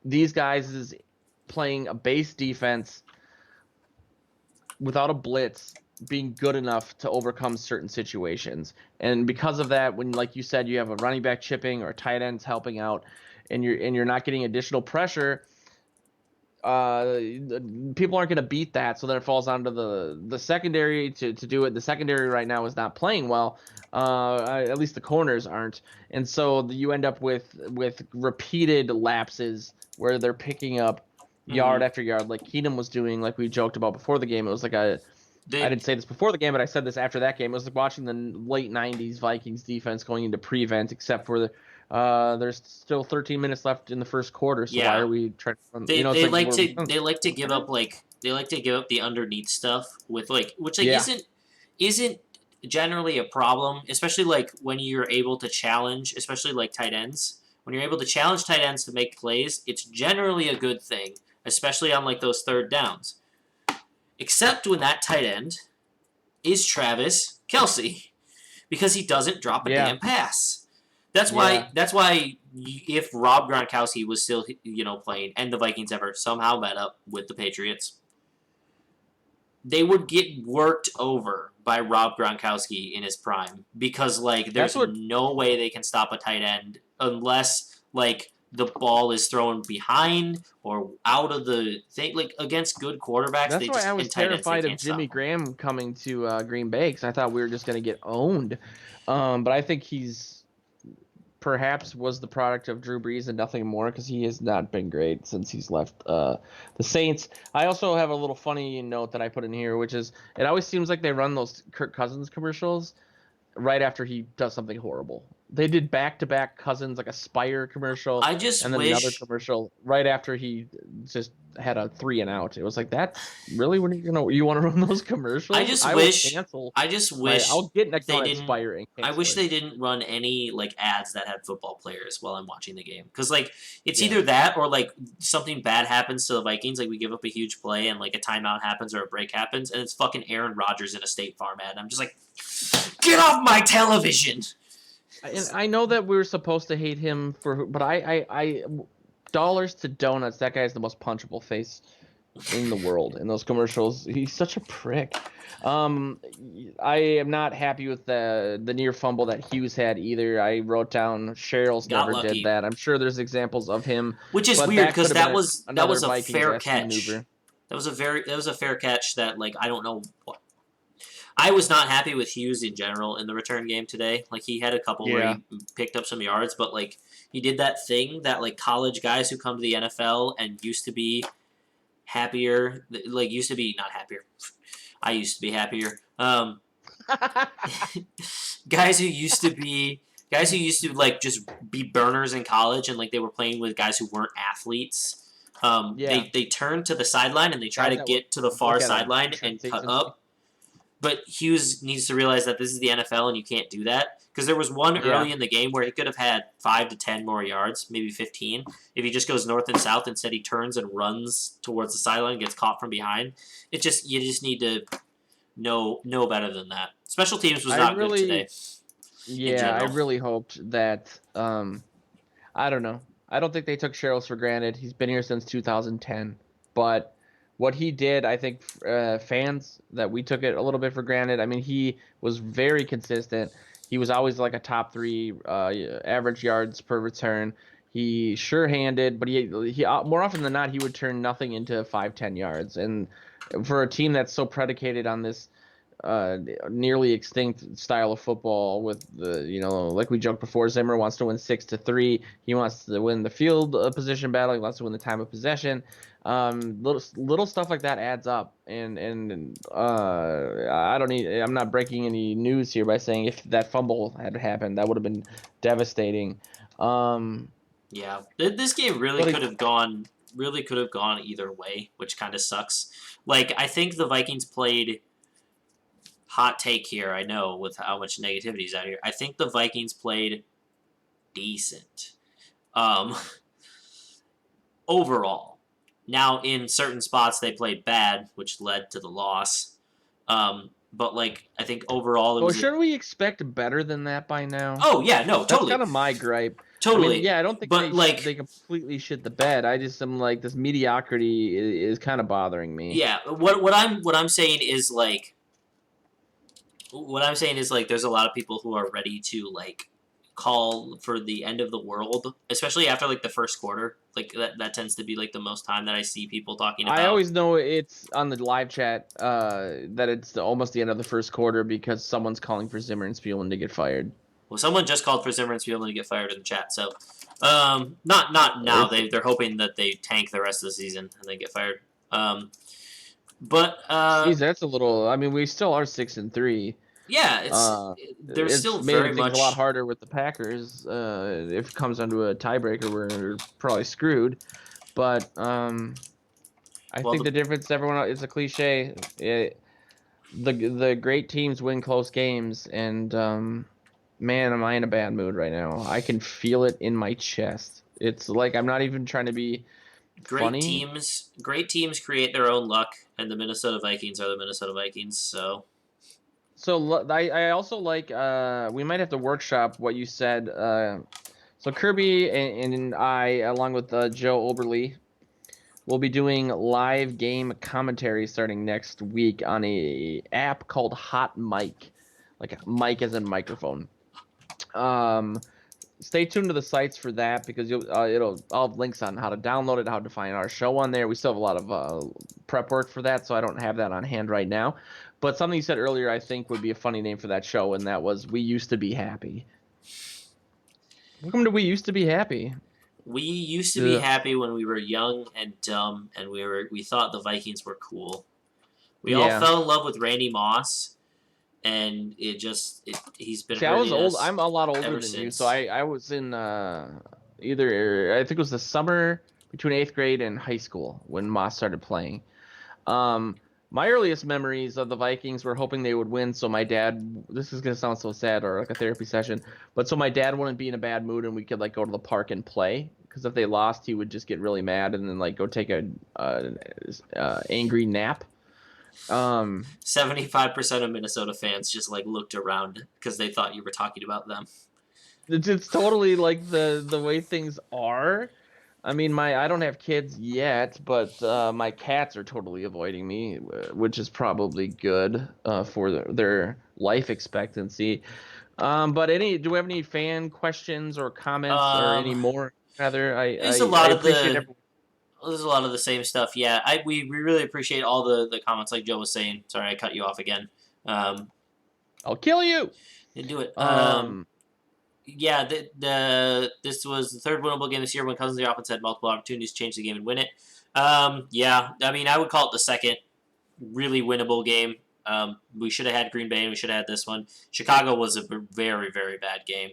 Speaker 1: these guys is playing a base defense without a blitz being good enough to overcome certain situations. And because of that, when like you said, you have a running back chipping or tight ends helping out, and you're not getting additional pressure, people aren't going to beat that. So then it falls onto the secondary to do it. The secondary right now is not playing well. At least the corners aren't, and so you end up with repeated lapses where they're picking up yard
Speaker 2: Mm-hmm.
Speaker 1: after yard, like Keenum was doing, like we joked about before the game. It was like I
Speaker 2: They
Speaker 1: didn't say this before the game, but I said this after that game. It was like watching the late '90s Vikings defense going into prevent, except for there's still 13 minutes left in the first quarter. So why
Speaker 2: yeah.
Speaker 1: are we trying to run?
Speaker 2: They
Speaker 1: It's
Speaker 2: they
Speaker 1: like
Speaker 2: like
Speaker 1: we're
Speaker 2: to they like to give up like they like to give up the underneath stuff with like which like
Speaker 1: yeah.
Speaker 2: isn't generally a problem, especially like when you're able to challenge, especially like tight ends. When you're able to challenge tight ends to make plays, it's generally a good thing, especially on like those third downs. Except when that tight end is Travis Kelsey because he doesn't drop a
Speaker 1: Yeah,
Speaker 2: damn pass. That's why.
Speaker 1: yeah.
Speaker 2: That's why. If Rob Gronkowski was still, playing, and the Vikings ever somehow met up with the Patriots, they would get worked over by Rob Gronkowski in his prime because, like,
Speaker 1: That's
Speaker 2: there's
Speaker 1: what
Speaker 2: no way they can stop a tight end unless, like, the ball is thrown behind or out of the thing. Like against good quarterbacks,
Speaker 1: that's why I was
Speaker 2: and tight ends they
Speaker 1: terrified of
Speaker 2: can't
Speaker 1: Jimmy
Speaker 2: stop them.
Speaker 1: Graham coming to Green Bay because I thought we were just gonna get owned. But I think he's perhaps was the product of Drew Brees and nothing more because he has not been great since he's left the Saints. I also have a little funny note that I put in here, which is it always seems like they run those Kirk Cousins commercials right after he does something horrible. They did back-to-back Cousins, like a Spire commercial,
Speaker 2: I just
Speaker 1: and then another
Speaker 2: wish
Speaker 1: commercial right after he just had a 3 and out. It was like, that's really when you want to run those
Speaker 2: I
Speaker 1: commercials?
Speaker 2: just
Speaker 1: I will
Speaker 2: wish
Speaker 1: cancel
Speaker 2: I just wish
Speaker 1: I'll get an
Speaker 2: they
Speaker 1: account at
Speaker 2: didn't
Speaker 1: Spire and
Speaker 2: I
Speaker 1: cancel
Speaker 2: wish
Speaker 1: it.
Speaker 2: they didn't run any like ads that had football players while I'm watching the game cuz like it's
Speaker 1: Yeah.
Speaker 2: either that or like something bad happens to the Vikings like we give up a huge play and like a timeout happens or a break happens and it's fucking Aaron Rodgers in a State Farm ad. I'm just like get off my television.
Speaker 1: and I know that we were supposed to hate him but dollars to donuts. That guy's the most punchable face in the world in those commercials. He's such a prick. Um, I am not happy with the near fumble that Hughes had either. I wrote down Cheryl's
Speaker 2: Got
Speaker 1: never did
Speaker 2: lucky,
Speaker 1: that. I'm sure there's examples of him,
Speaker 2: which is
Speaker 1: but
Speaker 2: weird
Speaker 1: that could
Speaker 2: because
Speaker 1: have been
Speaker 2: that
Speaker 1: another
Speaker 2: was a
Speaker 1: Vikings
Speaker 2: fair
Speaker 1: esque
Speaker 2: catch.
Speaker 1: maneuver.
Speaker 2: That was a fair catch that like I don't know. I was not happy with Hughes in general in the return game today. Like he had a couple where
Speaker 1: Yeah.
Speaker 2: he picked up some yards, but like he did that thing that like college guys who come to the NFL and used to be happier, like used to be not happier. I used to be happier. Guys who used to be guys who used to like just be burners in college and like they were playing with guys who weren't athletes.
Speaker 1: Yeah.
Speaker 2: They turn to the sideline and they try
Speaker 1: Guys
Speaker 2: to
Speaker 1: that
Speaker 2: get to the far
Speaker 1: work at a
Speaker 2: sideline and
Speaker 1: insurance
Speaker 2: cut
Speaker 1: agency.
Speaker 2: up. But Hughes needs to realize that this is the NFL and you can't do that. Because there was one
Speaker 1: Yeah.
Speaker 2: early in the game where he could have had 5 to 10 more yards, maybe 15, if he just goes north and south. Instead, he turns and runs towards the sideline and gets caught from behind. You just need to know better than that. Special teams was
Speaker 1: I
Speaker 2: not good today
Speaker 1: really,
Speaker 2: in
Speaker 1: yeah, I
Speaker 2: general.
Speaker 1: really hoped that, I don't know. I don't think they took Cheryl's for granted. He's been here since 2010, but what he did, I think fans that we took it a little bit for granted. I mean, he was very consistent. He was always like a top three average yards per return. He sure-handed, but he more often than not he would turn nothing into 5-10 yards. And for a team that's so predicated on this nearly extinct style of football with the like we joked before, Zimmer wants to win 6-3. He wants to win the field position battle. He wants to win the time of possession. Little stuff like that adds up, and I'm not breaking any news here by saying if that fumble had happened, that would have been devastating. Um,
Speaker 2: Yeah, this game
Speaker 1: but it,
Speaker 2: really could have gone either way, which kind of sucks. Like I think the Vikings played hot take here. I know with how much negativity is out here. I think the Vikings played decent um, overall. Now in certain spots they played bad, which led to the loss. But like I think overall it
Speaker 1: well,
Speaker 2: was a
Speaker 1: should we expect better than that by now?
Speaker 2: oh yeah no
Speaker 1: That's
Speaker 2: totally
Speaker 1: kind of my gripe. I mean,
Speaker 2: totally.
Speaker 1: yeah, I don't think
Speaker 2: But
Speaker 1: they
Speaker 2: like
Speaker 1: completely shit the bed. I just am like this mediocrity is kind of bothering me.
Speaker 2: yeah, what I'm saying is like what I'm saying is like there's a lot of people who are ready to like call for the end of the world, especially after like the first quarter. Like that tends to be like the most time that I see people talking
Speaker 1: I
Speaker 2: about.
Speaker 1: always know it's on the live chat that it's almost the end of the first quarter because someone's calling for Zimmer and Spielman to get fired.
Speaker 2: Well, someone just called for Zimmer and Spielman to get fired in the chat, so not now.
Speaker 1: It's
Speaker 2: They're hoping that they tank the rest of the season and they get fired. But
Speaker 1: Geez, that's a little. I mean, we still are 6-3.
Speaker 2: yeah,
Speaker 1: Uh,
Speaker 2: there's
Speaker 1: it's
Speaker 2: still
Speaker 1: made
Speaker 2: very
Speaker 1: things a lot
Speaker 2: much.
Speaker 1: harder with the Packers. If it comes down to a tiebreaker, we're probably screwed. But I
Speaker 2: Well,
Speaker 1: think the difference, everyone, it's a cliche. The great teams win close games, and man, am I in a bad mood right now. I can feel it in my chest. It's like I'm not even trying to be funny.
Speaker 2: great teams create their own luck, and the Minnesota Vikings are the Minnesota Vikings. So
Speaker 1: So I also like we might have to workshop what you said. So Kirby and I, along with Joe Oberly, will be doing live game commentary starting next week on a app called Hot Mic, like mic as in microphone. Um, Stay tuned to the sites for that because I'll have links on how to download it, how to find our show on there. We still have a lot of prep work for that, so I don't have that on hand right now. But something you said earlier, I think, would be a funny name for that show, and that was "We Used to Be Happy." Welcome to "We Used to Be Happy."
Speaker 2: we used to be
Speaker 1: Ugh.
Speaker 2: happy when we were young and dumb, and we thought the Vikings were cool. We all
Speaker 1: Yeah.
Speaker 2: fell in love with Randy Moss, and he's been
Speaker 1: See, I was
Speaker 2: hurting
Speaker 1: old.
Speaker 2: us
Speaker 1: I'm a lot older
Speaker 2: ever
Speaker 1: than you, so
Speaker 2: since.
Speaker 1: I was in either I think it was the summer between eighth grade and high school when Moss started playing. Um, my earliest memories of the Vikings were hoping they would win, so my dad. This is gonna sound so sad or like a therapy session, but so my dad wouldn't be in a bad mood and we could like go to the park and play. Because if they lost, he would just get really mad and then like go take a angry nap.
Speaker 2: 75% of Minnesota fans just like looked around because they thought you were talking about them.
Speaker 1: It's totally like the way things are. I mean, I don't have kids yet, but my cats are totally avoiding me, which is probably good for their life expectancy. But do we have any fan questions or comments or any
Speaker 2: Um,
Speaker 1: more? Rather,
Speaker 2: there's a
Speaker 1: I
Speaker 2: lot of
Speaker 1: appreciate
Speaker 2: the
Speaker 1: everyone.
Speaker 2: there's a lot of the same stuff. Yeah, we really appreciate all the comments, like Joe was saying. Sorry, I cut you off again. Um,
Speaker 1: I'll kill you.
Speaker 2: didn't do it.
Speaker 1: Um,
Speaker 2: Yeah, this was the third winnable game this year when Cousins the offense had multiple opportunities to change the game and win it. Yeah, I mean, I would call it the second really winnable game. We should have had Green Bay and we should have had this one. Chicago was a very, very bad game.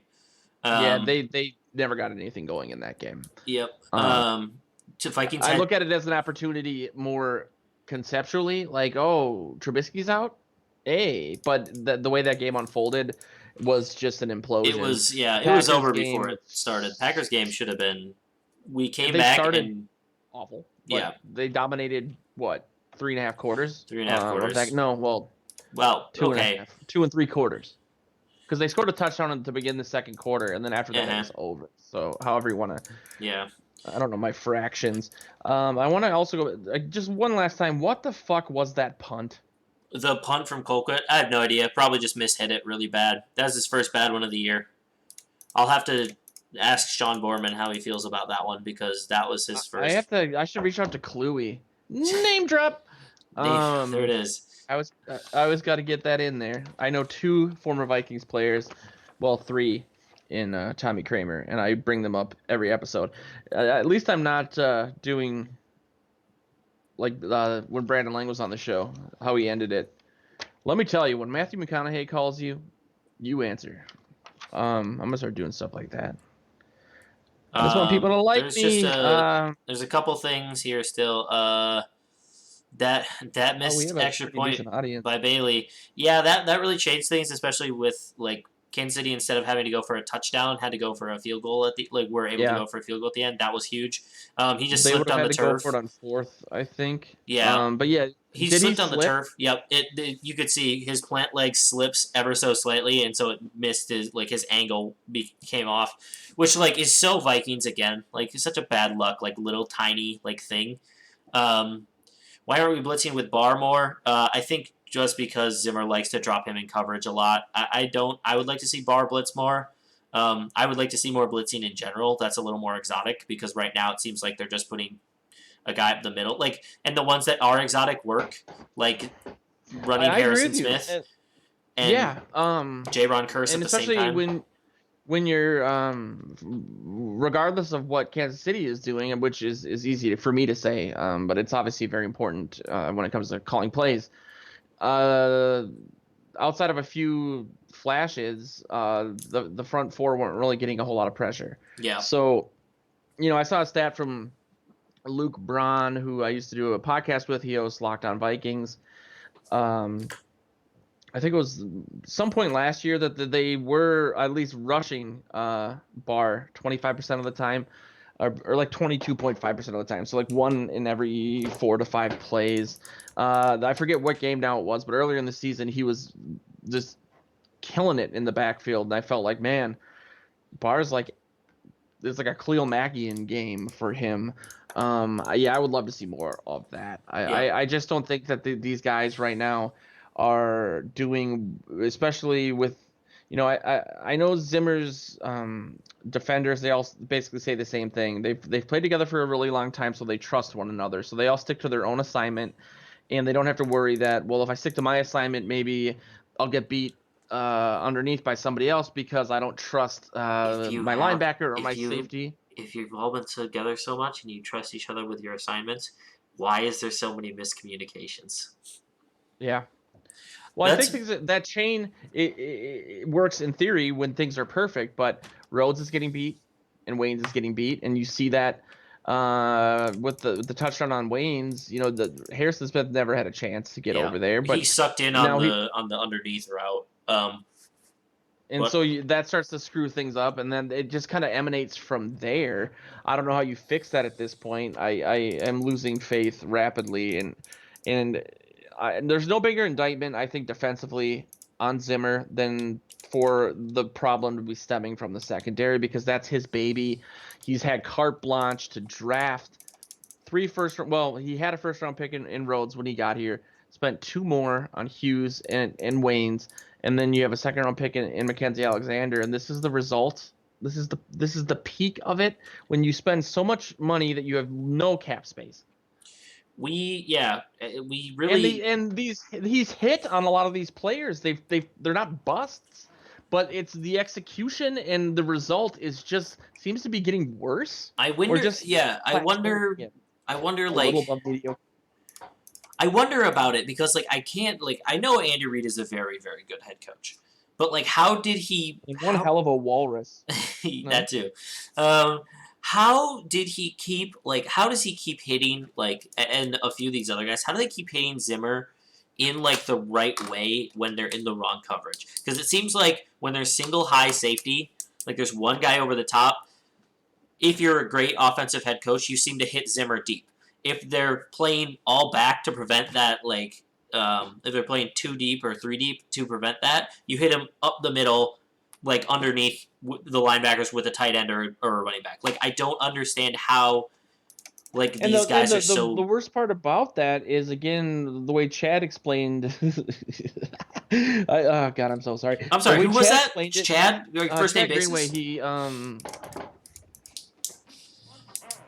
Speaker 1: yeah,
Speaker 2: Um,
Speaker 1: they never got anything going in that game.
Speaker 2: yep.
Speaker 1: Um,
Speaker 2: To Vikings
Speaker 1: I
Speaker 2: had
Speaker 1: look at it as an opportunity more conceptually, like, oh, Trubisky's out, hey, but the way that game unfolded was just an
Speaker 2: it
Speaker 1: implosion.
Speaker 2: was
Speaker 1: The
Speaker 2: it was
Speaker 1: Packers
Speaker 2: over before
Speaker 1: game,
Speaker 2: it started. Packers game should have been. We came
Speaker 1: they
Speaker 2: back
Speaker 1: started
Speaker 2: and
Speaker 1: awful, but
Speaker 2: yeah,
Speaker 1: they dominated what 3.5 quarters
Speaker 2: 3.5
Speaker 1: of that.
Speaker 2: quarters.
Speaker 1: No, well,
Speaker 2: Well,
Speaker 1: two and a
Speaker 2: okay.
Speaker 1: half, 2 and 3 quarters, because they scored a touchdown to begin the second quarter, and then after that it
Speaker 2: Uh-huh.
Speaker 1: was over. So however you want to,
Speaker 2: Yeah.
Speaker 1: I don't know my fractions. I want to also go just one last time. What the fuck was that punt?
Speaker 2: The punt from Colquitt, I have no idea. Probably just mishit it really bad. That was his first bad one of the year. I'll have to ask Sean Borman how he feels about that one because that was his
Speaker 1: I have
Speaker 2: first.
Speaker 1: to. I should reach out to Cluey. Name drop.
Speaker 2: There it
Speaker 1: Um,
Speaker 2: is.
Speaker 1: I always got to get that in there. I know two former Vikings players, well, three, in Tommy Kramer, and I bring them up every episode. At least I'm not doing like when Brandon Lang was on the show, how he ended it. Let me tell you, when Matthew McConaughey calls you, you answer. I'm gonna start doing stuff like that. I just want people to like
Speaker 2: There's just
Speaker 1: me.
Speaker 2: there's a couple things here still. That
Speaker 1: Oh, we
Speaker 2: missed
Speaker 1: have a
Speaker 2: extra
Speaker 1: pretty
Speaker 2: point
Speaker 1: decent audience.
Speaker 2: by Bailey. Yeah, that really changed things, especially with like Kansas City instead of having to go for a touchdown, had to go for a field goal at the like we're able to
Speaker 1: Yeah,
Speaker 2: go for a field goal at the end. That was huge. He just
Speaker 1: they would
Speaker 2: slipped
Speaker 1: have
Speaker 2: on
Speaker 1: had
Speaker 2: the
Speaker 1: to go for
Speaker 2: turf.
Speaker 1: it on fourth, I think.
Speaker 2: Yeah,
Speaker 1: But yeah,
Speaker 2: he
Speaker 1: did he
Speaker 2: slipped on the
Speaker 1: slip?
Speaker 2: turf. Yep, you could see his plant leg slips ever so slightly, and so it missed his angle came off, which like is so Vikings again. Like it's such a bad luck, like little tiny like thing. Um, why aren't we blitzing with Barr more? I think just because Zimmer likes to drop him in coverage a lot. I don't. I would like to see Barr blitz more. I would like to see more blitzing in general. That's a little more exotic because right now it seems like they're just putting a guy up the middle. Like, and the ones that are exotic work, like running
Speaker 1: I agree
Speaker 2: Harrison
Speaker 1: with you.
Speaker 2: Smith and
Speaker 1: Yeah,
Speaker 2: J. Ron Curse at
Speaker 1: and
Speaker 2: the same
Speaker 1: especially
Speaker 2: time.
Speaker 1: when you're regardless of what Kansas City is doing, which is easy for me to say, but it's obviously very important when it comes to calling plays. Uh, Outside of a few flashes, the front four weren't really getting a whole lot of pressure.
Speaker 2: Yeah.
Speaker 1: So, I saw a stat from Luke Braun, who I used to do a podcast with. He hosts Locked On Vikings. Um, I think it was some point last year that they were at least rushing Barr 25% of the time, or like 22.5% of the time. So like one in every 4 to 5 plays. I forget what game now it was, but earlier in the season he was just killing it in the backfield, and I felt like, man, Barr's like it's like a Khalil Mackian game for him. Yeah, I would love to see more of that.
Speaker 2: Yeah.
Speaker 1: I just don't think that these guys right now are doing, especially with, I know Zimmer's defenders. They all basically say the same thing. They've played together for a really long time, so they trust one another. So they all stick to their own assignment, and they don't have to worry that, well, if I stick to my assignment, maybe I'll get beat underneath by somebody else because I don't trust
Speaker 2: If you
Speaker 1: my
Speaker 2: have,
Speaker 1: linebacker or my
Speaker 2: if you,
Speaker 1: safety.
Speaker 2: if you've all been together so much and you trust each other with your assignments, why is there so many miscommunications?
Speaker 1: Yeah. Well, I think
Speaker 2: That's
Speaker 1: that chain it works in theory when things are perfect, but Rhodes is getting beat and Waynes is getting beat, and you see that with the touchdown on Waynes. The Harrison Smith never had a chance to get
Speaker 2: yeah.
Speaker 1: over there,
Speaker 2: He
Speaker 1: but
Speaker 2: sucked in on
Speaker 1: now he
Speaker 2: the underneath route.
Speaker 1: and
Speaker 2: What?
Speaker 1: so that starts to screw things up, and then it just kind of emanates from there. I don't know how you fix that at this point. I am losing faith rapidly, and there's no bigger indictment, I think, defensively on Zimmer than for the problem to be stemming from the secondary, because that's his baby. He's had carte blanche to draft three first. Well, he had a first round pick in Rhodes when he got here. Spent two more on Hughes and Waynes, and then you have a second round pick in Mackenzie Alexander, and this is the result. This is the peak of it when you spend so much money that you have no cap space.
Speaker 2: We
Speaker 1: And
Speaker 2: really.
Speaker 1: he's hit on a lot of these players. They're not busts, but it's the execution and the result is just seems to be getting worse
Speaker 2: I
Speaker 1: or
Speaker 2: wonder.
Speaker 1: just
Speaker 2: Yeah, I
Speaker 1: plateauing
Speaker 2: wonder.
Speaker 1: it
Speaker 2: I wonder
Speaker 1: a little
Speaker 2: like
Speaker 1: above mediocre.
Speaker 2: I wonder about it because like I can't like I know Andy Reid is a very very good head coach, but like how did he
Speaker 1: And one
Speaker 2: how
Speaker 1: hell of a walrus. No?
Speaker 2: that too, um, how did he keep like how does he keep hitting like and a few of these other guys how do they keep hitting Zimmer in like the right way when they're in the wrong coverage, because it seems like when there's single high safety, like there's one guy over the top, if you're a great offensive head coach, you seem to hit Zimmer deep. If they're playing all back to prevent that, like if they're playing 2 deep or 3 deep to prevent that, you hit him up the middle, like underneath the linebackers with a tight end or a running back. Like I don't understand how like
Speaker 1: And
Speaker 2: these guys are
Speaker 1: the
Speaker 2: so.
Speaker 1: worst part about that is, again, the way Chad explained. Oh God, I'm so sorry.
Speaker 2: I'm
Speaker 1: The
Speaker 2: sorry,
Speaker 1: way
Speaker 2: who was
Speaker 1: Chad
Speaker 2: that?
Speaker 1: explained it,
Speaker 2: Chad, like first name
Speaker 1: Chad Greenway,
Speaker 2: basis.
Speaker 1: he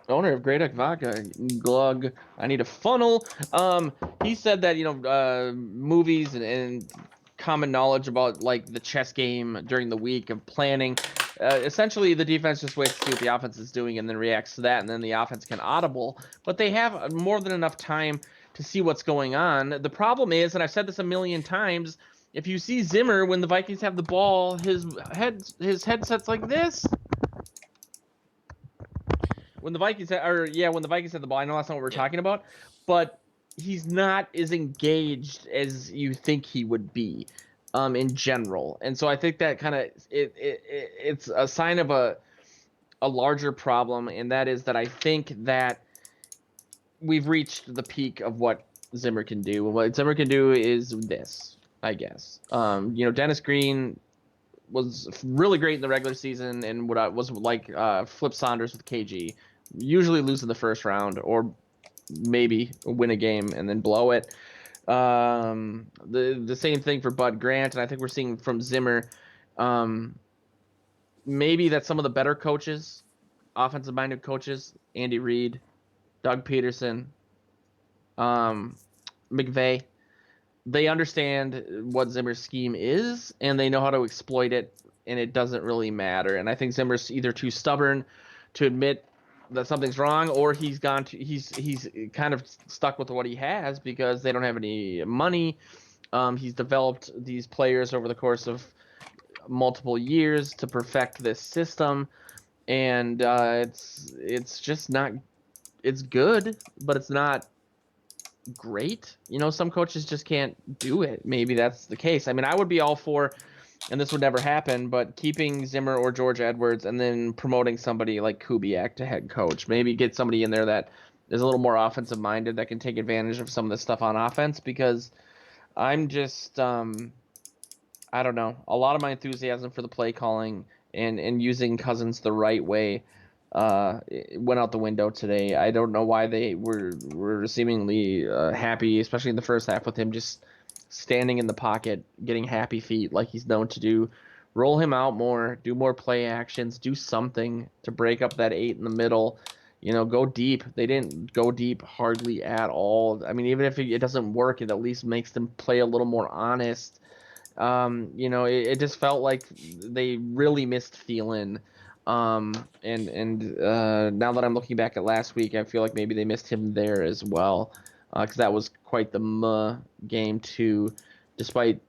Speaker 1: owner of Great Duck Vodka, glug. I need a funnel. He said that movies and common knowledge about like the chess game during the week of planning. Essentially, the defense just waits to see what the offense is doing and then reacts to that, and then the offense can audible. But they have more than enough time to see what's going on. The problem is, and I've said this a million times, if you see Zimmer when the Vikings have the ball, his headset's like this. When the Vikings when the Vikings had the ball, I know that's not what we're
Speaker 2: Yeah,
Speaker 1: talking about, but he's not as engaged as you think he would be, in general. And so I think that kind of it's a sign of a larger problem, and that is that I think that we've reached the peak of what Zimmer can do. And what Zimmer can do is this, I guess. Dennis Green was really great in the regular season, and what I was like Flip Saunders with KG, usually lose in the first round or maybe win a game and then blow it. The same thing for Bud Grant, and I think we're seeing from Zimmer. Um, Maybe that some of the better coaches, offensive minded coaches, Andy Reid, Doug Peterson, um, McVay, they understand what Zimmer's scheme is and they know how to exploit it, and it doesn't really matter. And I think Zimmer's either too stubborn to admit that something's wrong, or he's kind of stuck with what he has because they don't have any money. He's developed these players over the course of multiple years to perfect this system, and it's just not. It's good, but it's not great. Some coaches just can't do it. Maybe that's the case. I mean, I would be all for, and this would never happen, but keeping Zimmer or George Edwards and then promoting somebody like Kubiak to head coach. Maybe get somebody in there that is a little more offensive minded that can take advantage of some of this stuff on offense, because I'm just I don't know. A lot of my enthusiasm for the play calling and using Cousins the right way it went out the window today. I don't know why they were seemingly happy, especially in the first half, with him just standing in the pocket, getting happy feet like he's known to do. Roll him out more, do more play actions, do something to break up that 8 in the middle. Go deep. They didn't go deep hardly at all. I mean, even if it doesn't work, it at least makes them play a little more honest. It just felt like they really missed Thielen. And now that I'm looking back at last week, I feel like maybe they missed him there as well, because that was quite the game too, despite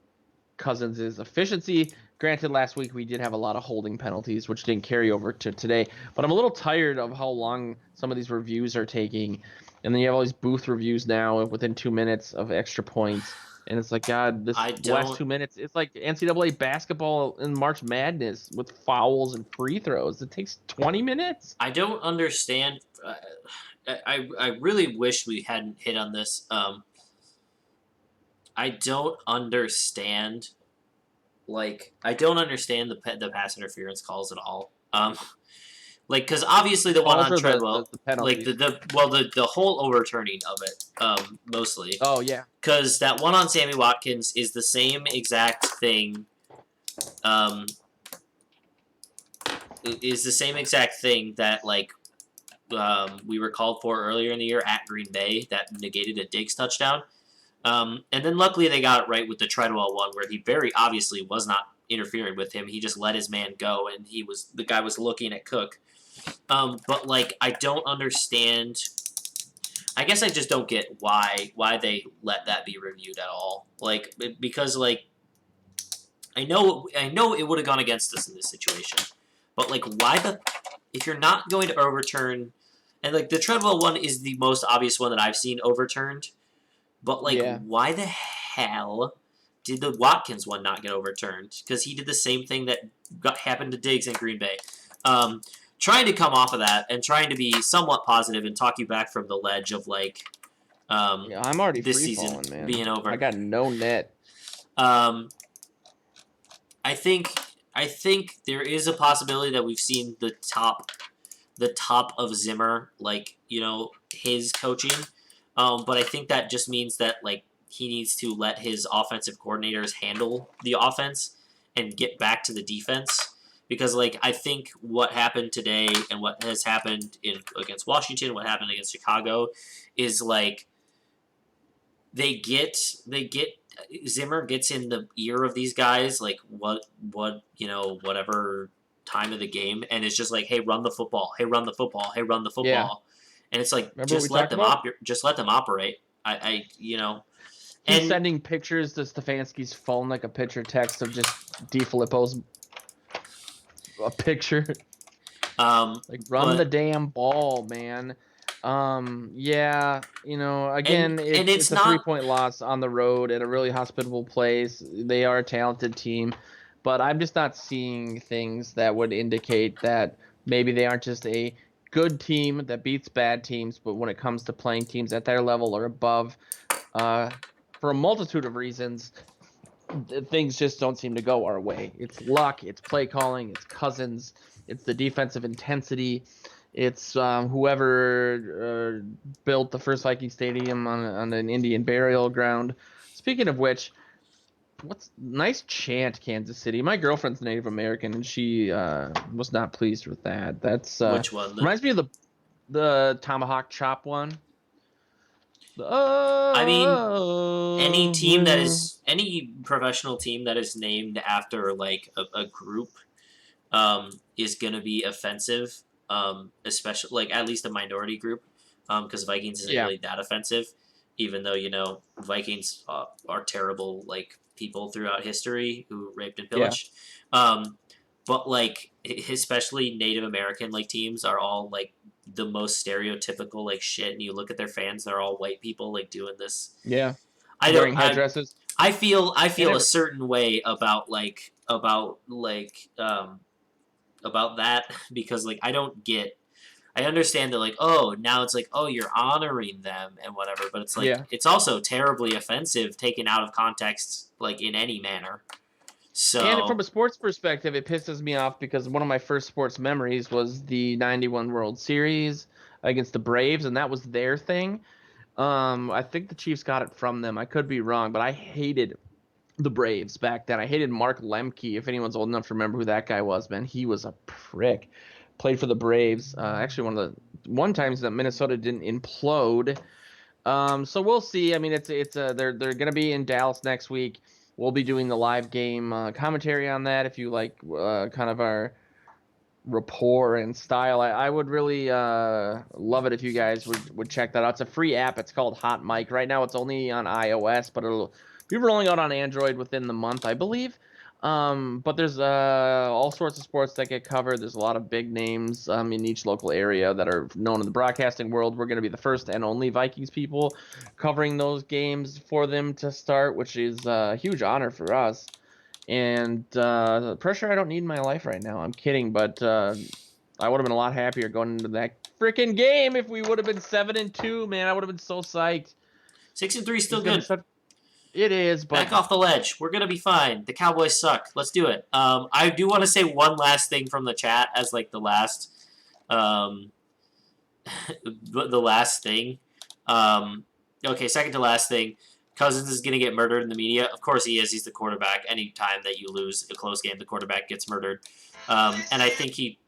Speaker 1: Cousins' efficiency. Granted, last week we did have a lot of holding penalties, which didn't carry over to today. But I'm a little tired of how long some of these reviews are taking. And then you have all these booth reviews now within 2 minutes of extra points. And it's like, God, this
Speaker 2: I
Speaker 1: last
Speaker 2: don't
Speaker 1: 2 minutes, it's like NCAA basketball in March Madness with fouls and free throws. It takes 20 minutes.
Speaker 2: I don't understand. I really wish we hadn't hit on this. I don't understand Like, I don't understand the pass interference calls at all. Like, because obviously the one
Speaker 1: Calls
Speaker 2: on
Speaker 1: or
Speaker 2: Treadwell,
Speaker 1: the
Speaker 2: like
Speaker 1: penalties?
Speaker 2: the whole overturning of it, mostly.
Speaker 1: Oh yeah.
Speaker 2: Because that one on Sammy Watkins is the same exact thing. Is the same exact thing that like we were called for earlier in the year at Green Bay that negated a Diggs touchdown. And then luckily they got it right with the Treadwell one where he very obviously was not interfering with him. He just let his man go, and the guy was looking at Cook. But like I don't understand. I guess I just don't get why they let that be reviewed at all. Like because like I know it would have gone against us in this situation, but like why the if you're not going to overturn and like the Treadwell one is the most obvious one that I've seen overturned, but like
Speaker 1: Yeah.
Speaker 2: why the hell did the Watkins one not get overturned? Because he did the same thing that happened to Diggs in Green Bay. Trying to come off of that and trying to be somewhat positive and talk you back from the ledge of like
Speaker 1: Yeah, I'm already
Speaker 2: this
Speaker 1: free
Speaker 2: season
Speaker 1: falling, man.
Speaker 2: being over.
Speaker 1: I got no net.
Speaker 2: Um, I think there is a possibility that we've seen the top of Zimmer, like his coaching. But I think that just means that like he needs to let his offensive coordinators handle the offense and get back to the defense. Because like I think what happened today and what has happened against Washington, what happened against Chicago, is like they get Zimmer gets in the ear of these guys like whatever time of the game, and it's just like, hey, run the football, hey, run the football, hey, run the
Speaker 1: Yeah.
Speaker 2: football, and it's like
Speaker 1: Remember what we talked about?
Speaker 2: just let them operate.
Speaker 1: He's
Speaker 2: And
Speaker 1: sending pictures to Stefanski's phone like a picture text of just DeFilippo's a picture. Like run
Speaker 2: but
Speaker 1: the damn ball, man. Yeah, again,
Speaker 2: and
Speaker 1: it's
Speaker 2: it's
Speaker 1: a
Speaker 2: not
Speaker 1: 3-point loss on the road at a really hospitable place. They are a talented team, but I'm just not seeing things that would indicate that maybe they aren't just a good team that beats bad teams, but when it comes to playing teams at their level or above, uh, for a multitude of reasons, things just don't seem to go our way. It's luck, it's play calling, it's Cousins, it's the defensive intensity, it's whoever built the first Viking stadium on an Indian burial ground. Speaking of which, what's nice chant, Kansas City. My girlfriend's Native American, and she was not pleased with that. That's
Speaker 2: which one.
Speaker 1: reminds me of the tomahawk chop one.
Speaker 2: I mean,
Speaker 1: Oh, well.
Speaker 2: any professional team that is named after like a group is gonna be offensive, especially like at least a minority group, because Vikings isn't
Speaker 1: Yeah,
Speaker 2: really that offensive, even though Vikings are terrible like people throughout history who raped and
Speaker 1: yeah.
Speaker 2: pillaged, but like especially Native American like teams are all like the most stereotypical like shit, and you look at their fans, they're all white people like doing this.
Speaker 1: Yeah,
Speaker 2: I don't.
Speaker 1: wearing headdresses.
Speaker 2: I
Speaker 1: And
Speaker 2: feel a certain way about that because like I understand that like, oh, now it's like, oh, you're honoring them and whatever, but it's like
Speaker 1: yeah.
Speaker 2: it's also terribly offensive taken out of context like in any manner.
Speaker 1: And from
Speaker 2: So
Speaker 1: a sports perspective, it pisses me off because one of my first sports memories was the '91 World Series against the Braves, and that was their thing. I think the Chiefs got it from them. I could be wrong, but I hated the Braves back then. I hated Mark Lemke. If anyone's old enough to remember who that guy was, man, he was a prick. Played for the Braves. Actually, one times that Minnesota didn't implode. So we'll see. I mean, they're gonna be in Dallas next week. We'll be doing the live game commentary on that. If you like kind of our rapport and style, I would really love it if you guys would check that out. It's a free app. It's called Hot Mic. Right now, it's only on iOS, but it'll be rolling out on Android within the month, I believe. But there's all sorts of sports that get covered. There's a lot of big names in each local area that are known in the broadcasting world. We're going to be the first and only Vikings people covering those games for them to start, which is a huge honor for us. And pressure I don't need in my life right now. I'm kidding, but I would have been a lot happier going into that freaking game if we would have been 7-2. Man, I would have been so psyched.
Speaker 2: 6-3 is
Speaker 1: It's
Speaker 2: still
Speaker 1: gonna be
Speaker 2: good.
Speaker 1: such It is,
Speaker 2: Back
Speaker 1: but
Speaker 2: off the ledge. We're gonna be fine. The Cowboys suck. Let's do it. I do want to say one last thing from the chat as like the last, um, the last thing. Okay, second to last thing. Cousins is gonna get murdered in the media. Of course he is. He's the quarterback. Any time that you lose a close game, the quarterback gets murdered. And I think he,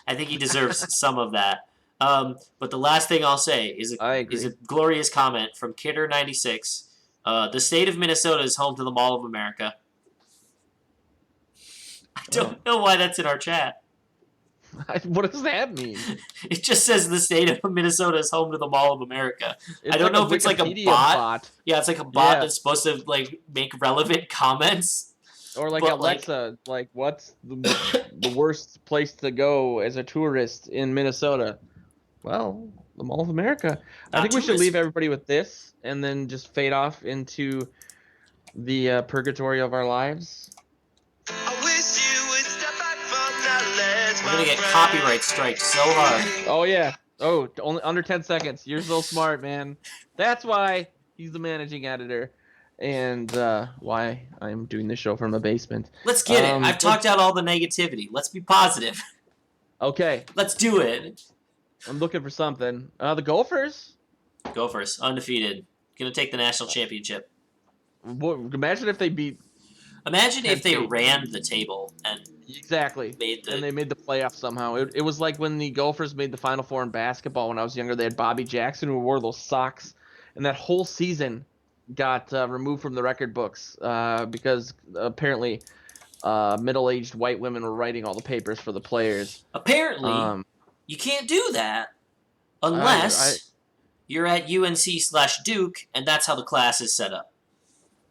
Speaker 2: I think he deserves some of that. But the last thing I'll say
Speaker 1: I
Speaker 2: is a
Speaker 1: agree.
Speaker 2: glorious comment from Kidder96. The state of Minnesota is home to the Mall of America. I don't know why that's in our chat.
Speaker 1: What does that mean?
Speaker 2: It just says the state of Minnesota is home to the Mall of America. I
Speaker 1: It's
Speaker 2: don't
Speaker 1: like a
Speaker 2: know if it's like a
Speaker 1: Wikipedia
Speaker 2: bot.
Speaker 1: bot.
Speaker 2: Yeah, it's like a bot
Speaker 1: Yeah.
Speaker 2: that's supposed to like make relevant comments.
Speaker 1: Or like
Speaker 2: But
Speaker 1: Alexa, like what's the worst place to go as a tourist in Minnesota? Well, the Mall of America. I
Speaker 2: not
Speaker 1: think we should leave
Speaker 2: touristy.
Speaker 1: everybody with this and then just fade off into the purgatory of our lives.
Speaker 2: We're gonna get copyright striked so hard.
Speaker 1: Oh yeah. Oh, only under 10 seconds. You're so smart, man. That's why he's the managing editor, and why I'm doing this show from a basement.
Speaker 2: Let's get it. I've talked out all the negativity. Let's be positive.
Speaker 1: Okay.
Speaker 2: Let's do it.
Speaker 1: I'm looking for something. The Gophers.
Speaker 2: Gophers, undefeated. Gonna take the national championship.
Speaker 1: Imagine if they beat.
Speaker 2: Imagine
Speaker 1: Penn
Speaker 2: if they
Speaker 1: State.
Speaker 2: ran the table and
Speaker 1: Exactly.
Speaker 2: made the.
Speaker 1: And they made the playoffs somehow. It was like when the Gophers made the Final Four in basketball when I was younger. They had Bobby Jackson who wore those socks, and that whole season got removed from the record books because apparently middle-aged white women were writing all the papers for the players.
Speaker 2: Apparently, you can't do that unless you're at UNC/Duke, and that's how the class is set up.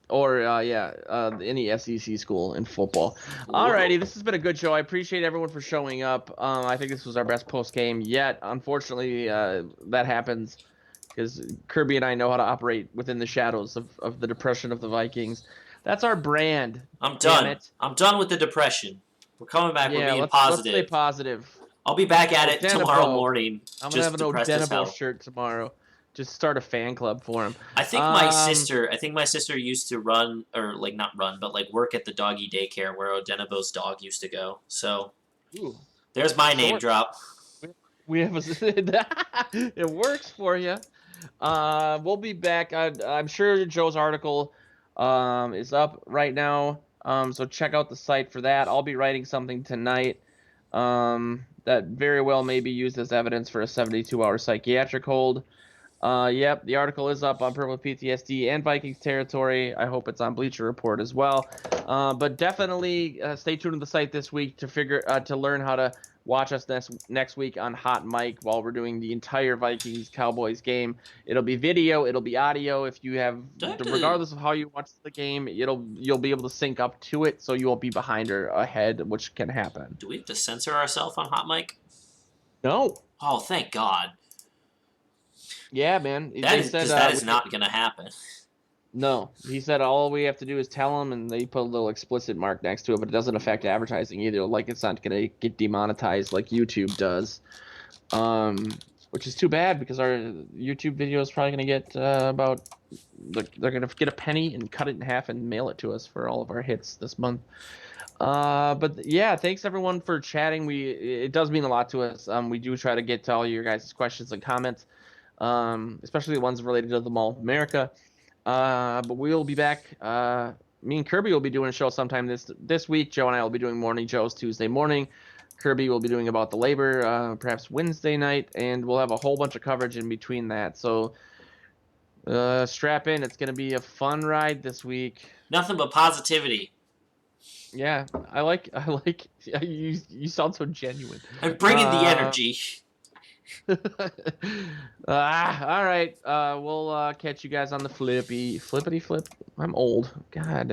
Speaker 1: Or any SEC school in football. Alrighty, this has been a good show. I appreciate everyone for showing up. I think this was our best post game yet. Unfortunately, that happens because Kirby and I know how to operate within the shadows of the depression of the Vikings. That's our brand.
Speaker 2: I'm done. I'm done with the depression. We're coming back.
Speaker 1: Yeah,
Speaker 2: we're being
Speaker 1: let's
Speaker 2: positive.
Speaker 1: stay positive.
Speaker 2: I'll be back at it tomorrow morning.
Speaker 1: I'm gonna have an Odenabo shirt tomorrow. Just start a fan club for him.
Speaker 2: I think my sister used to run, or like not run, but like work at the doggy daycare where Odenabo's dog used to go. So there's my name drop.
Speaker 1: We have it works for you. We'll be back. I'm sure Joe's article is up right now. So check out the site for that. I'll be writing something tonight that very well may be used as evidence for a 72-hour psychiatric hold. Yep, the article is up on Purple PTSD and Vikings territory. I hope it's on Bleacher Report as well. But definitely stay tuned to the site this week to learn how to watch us next week on Hot Mic while we're doing the entire Vikings Cowboys game. It'll be video, it'll be audio. If you have, regardless of how you watch the game, you'll be able to sync up to it, so you won't be behind or ahead, which can happen.
Speaker 2: Do we have to censor ourselves on Hot Mic?
Speaker 1: No.
Speaker 2: Oh, thank God.
Speaker 1: Yeah, man.
Speaker 2: That is not going to happen.
Speaker 1: No. He said all we have to do is tell them, and they put a little explicit mark next to it, but it doesn't affect advertising either. Like, it's not going to get demonetized like YouTube does. Which is too bad because our YouTube video is probably going to get they're going to get a penny and cut it in half and mail it to us for all of our hits this month. But yeah, thanks everyone for chatting. It does mean a lot to us. We do try to get to all your guys' questions and comments. Especially the ones related to the Mall of America. But we'll be back. Me and Kirby will be doing a show sometime this week. Joe and I will be doing morning shows Tuesday morning. Kirby will be doing about the labor, perhaps Wednesday night, and we'll have a whole bunch of coverage in between that. So strap in. It's going to be a fun ride this week.
Speaker 2: Nothing but positivity.
Speaker 1: Yeah, I like you sound so genuine.
Speaker 2: I'm bringing the energy.
Speaker 1: All right. We'll catch you guys on the flippity flip. I'm old. God.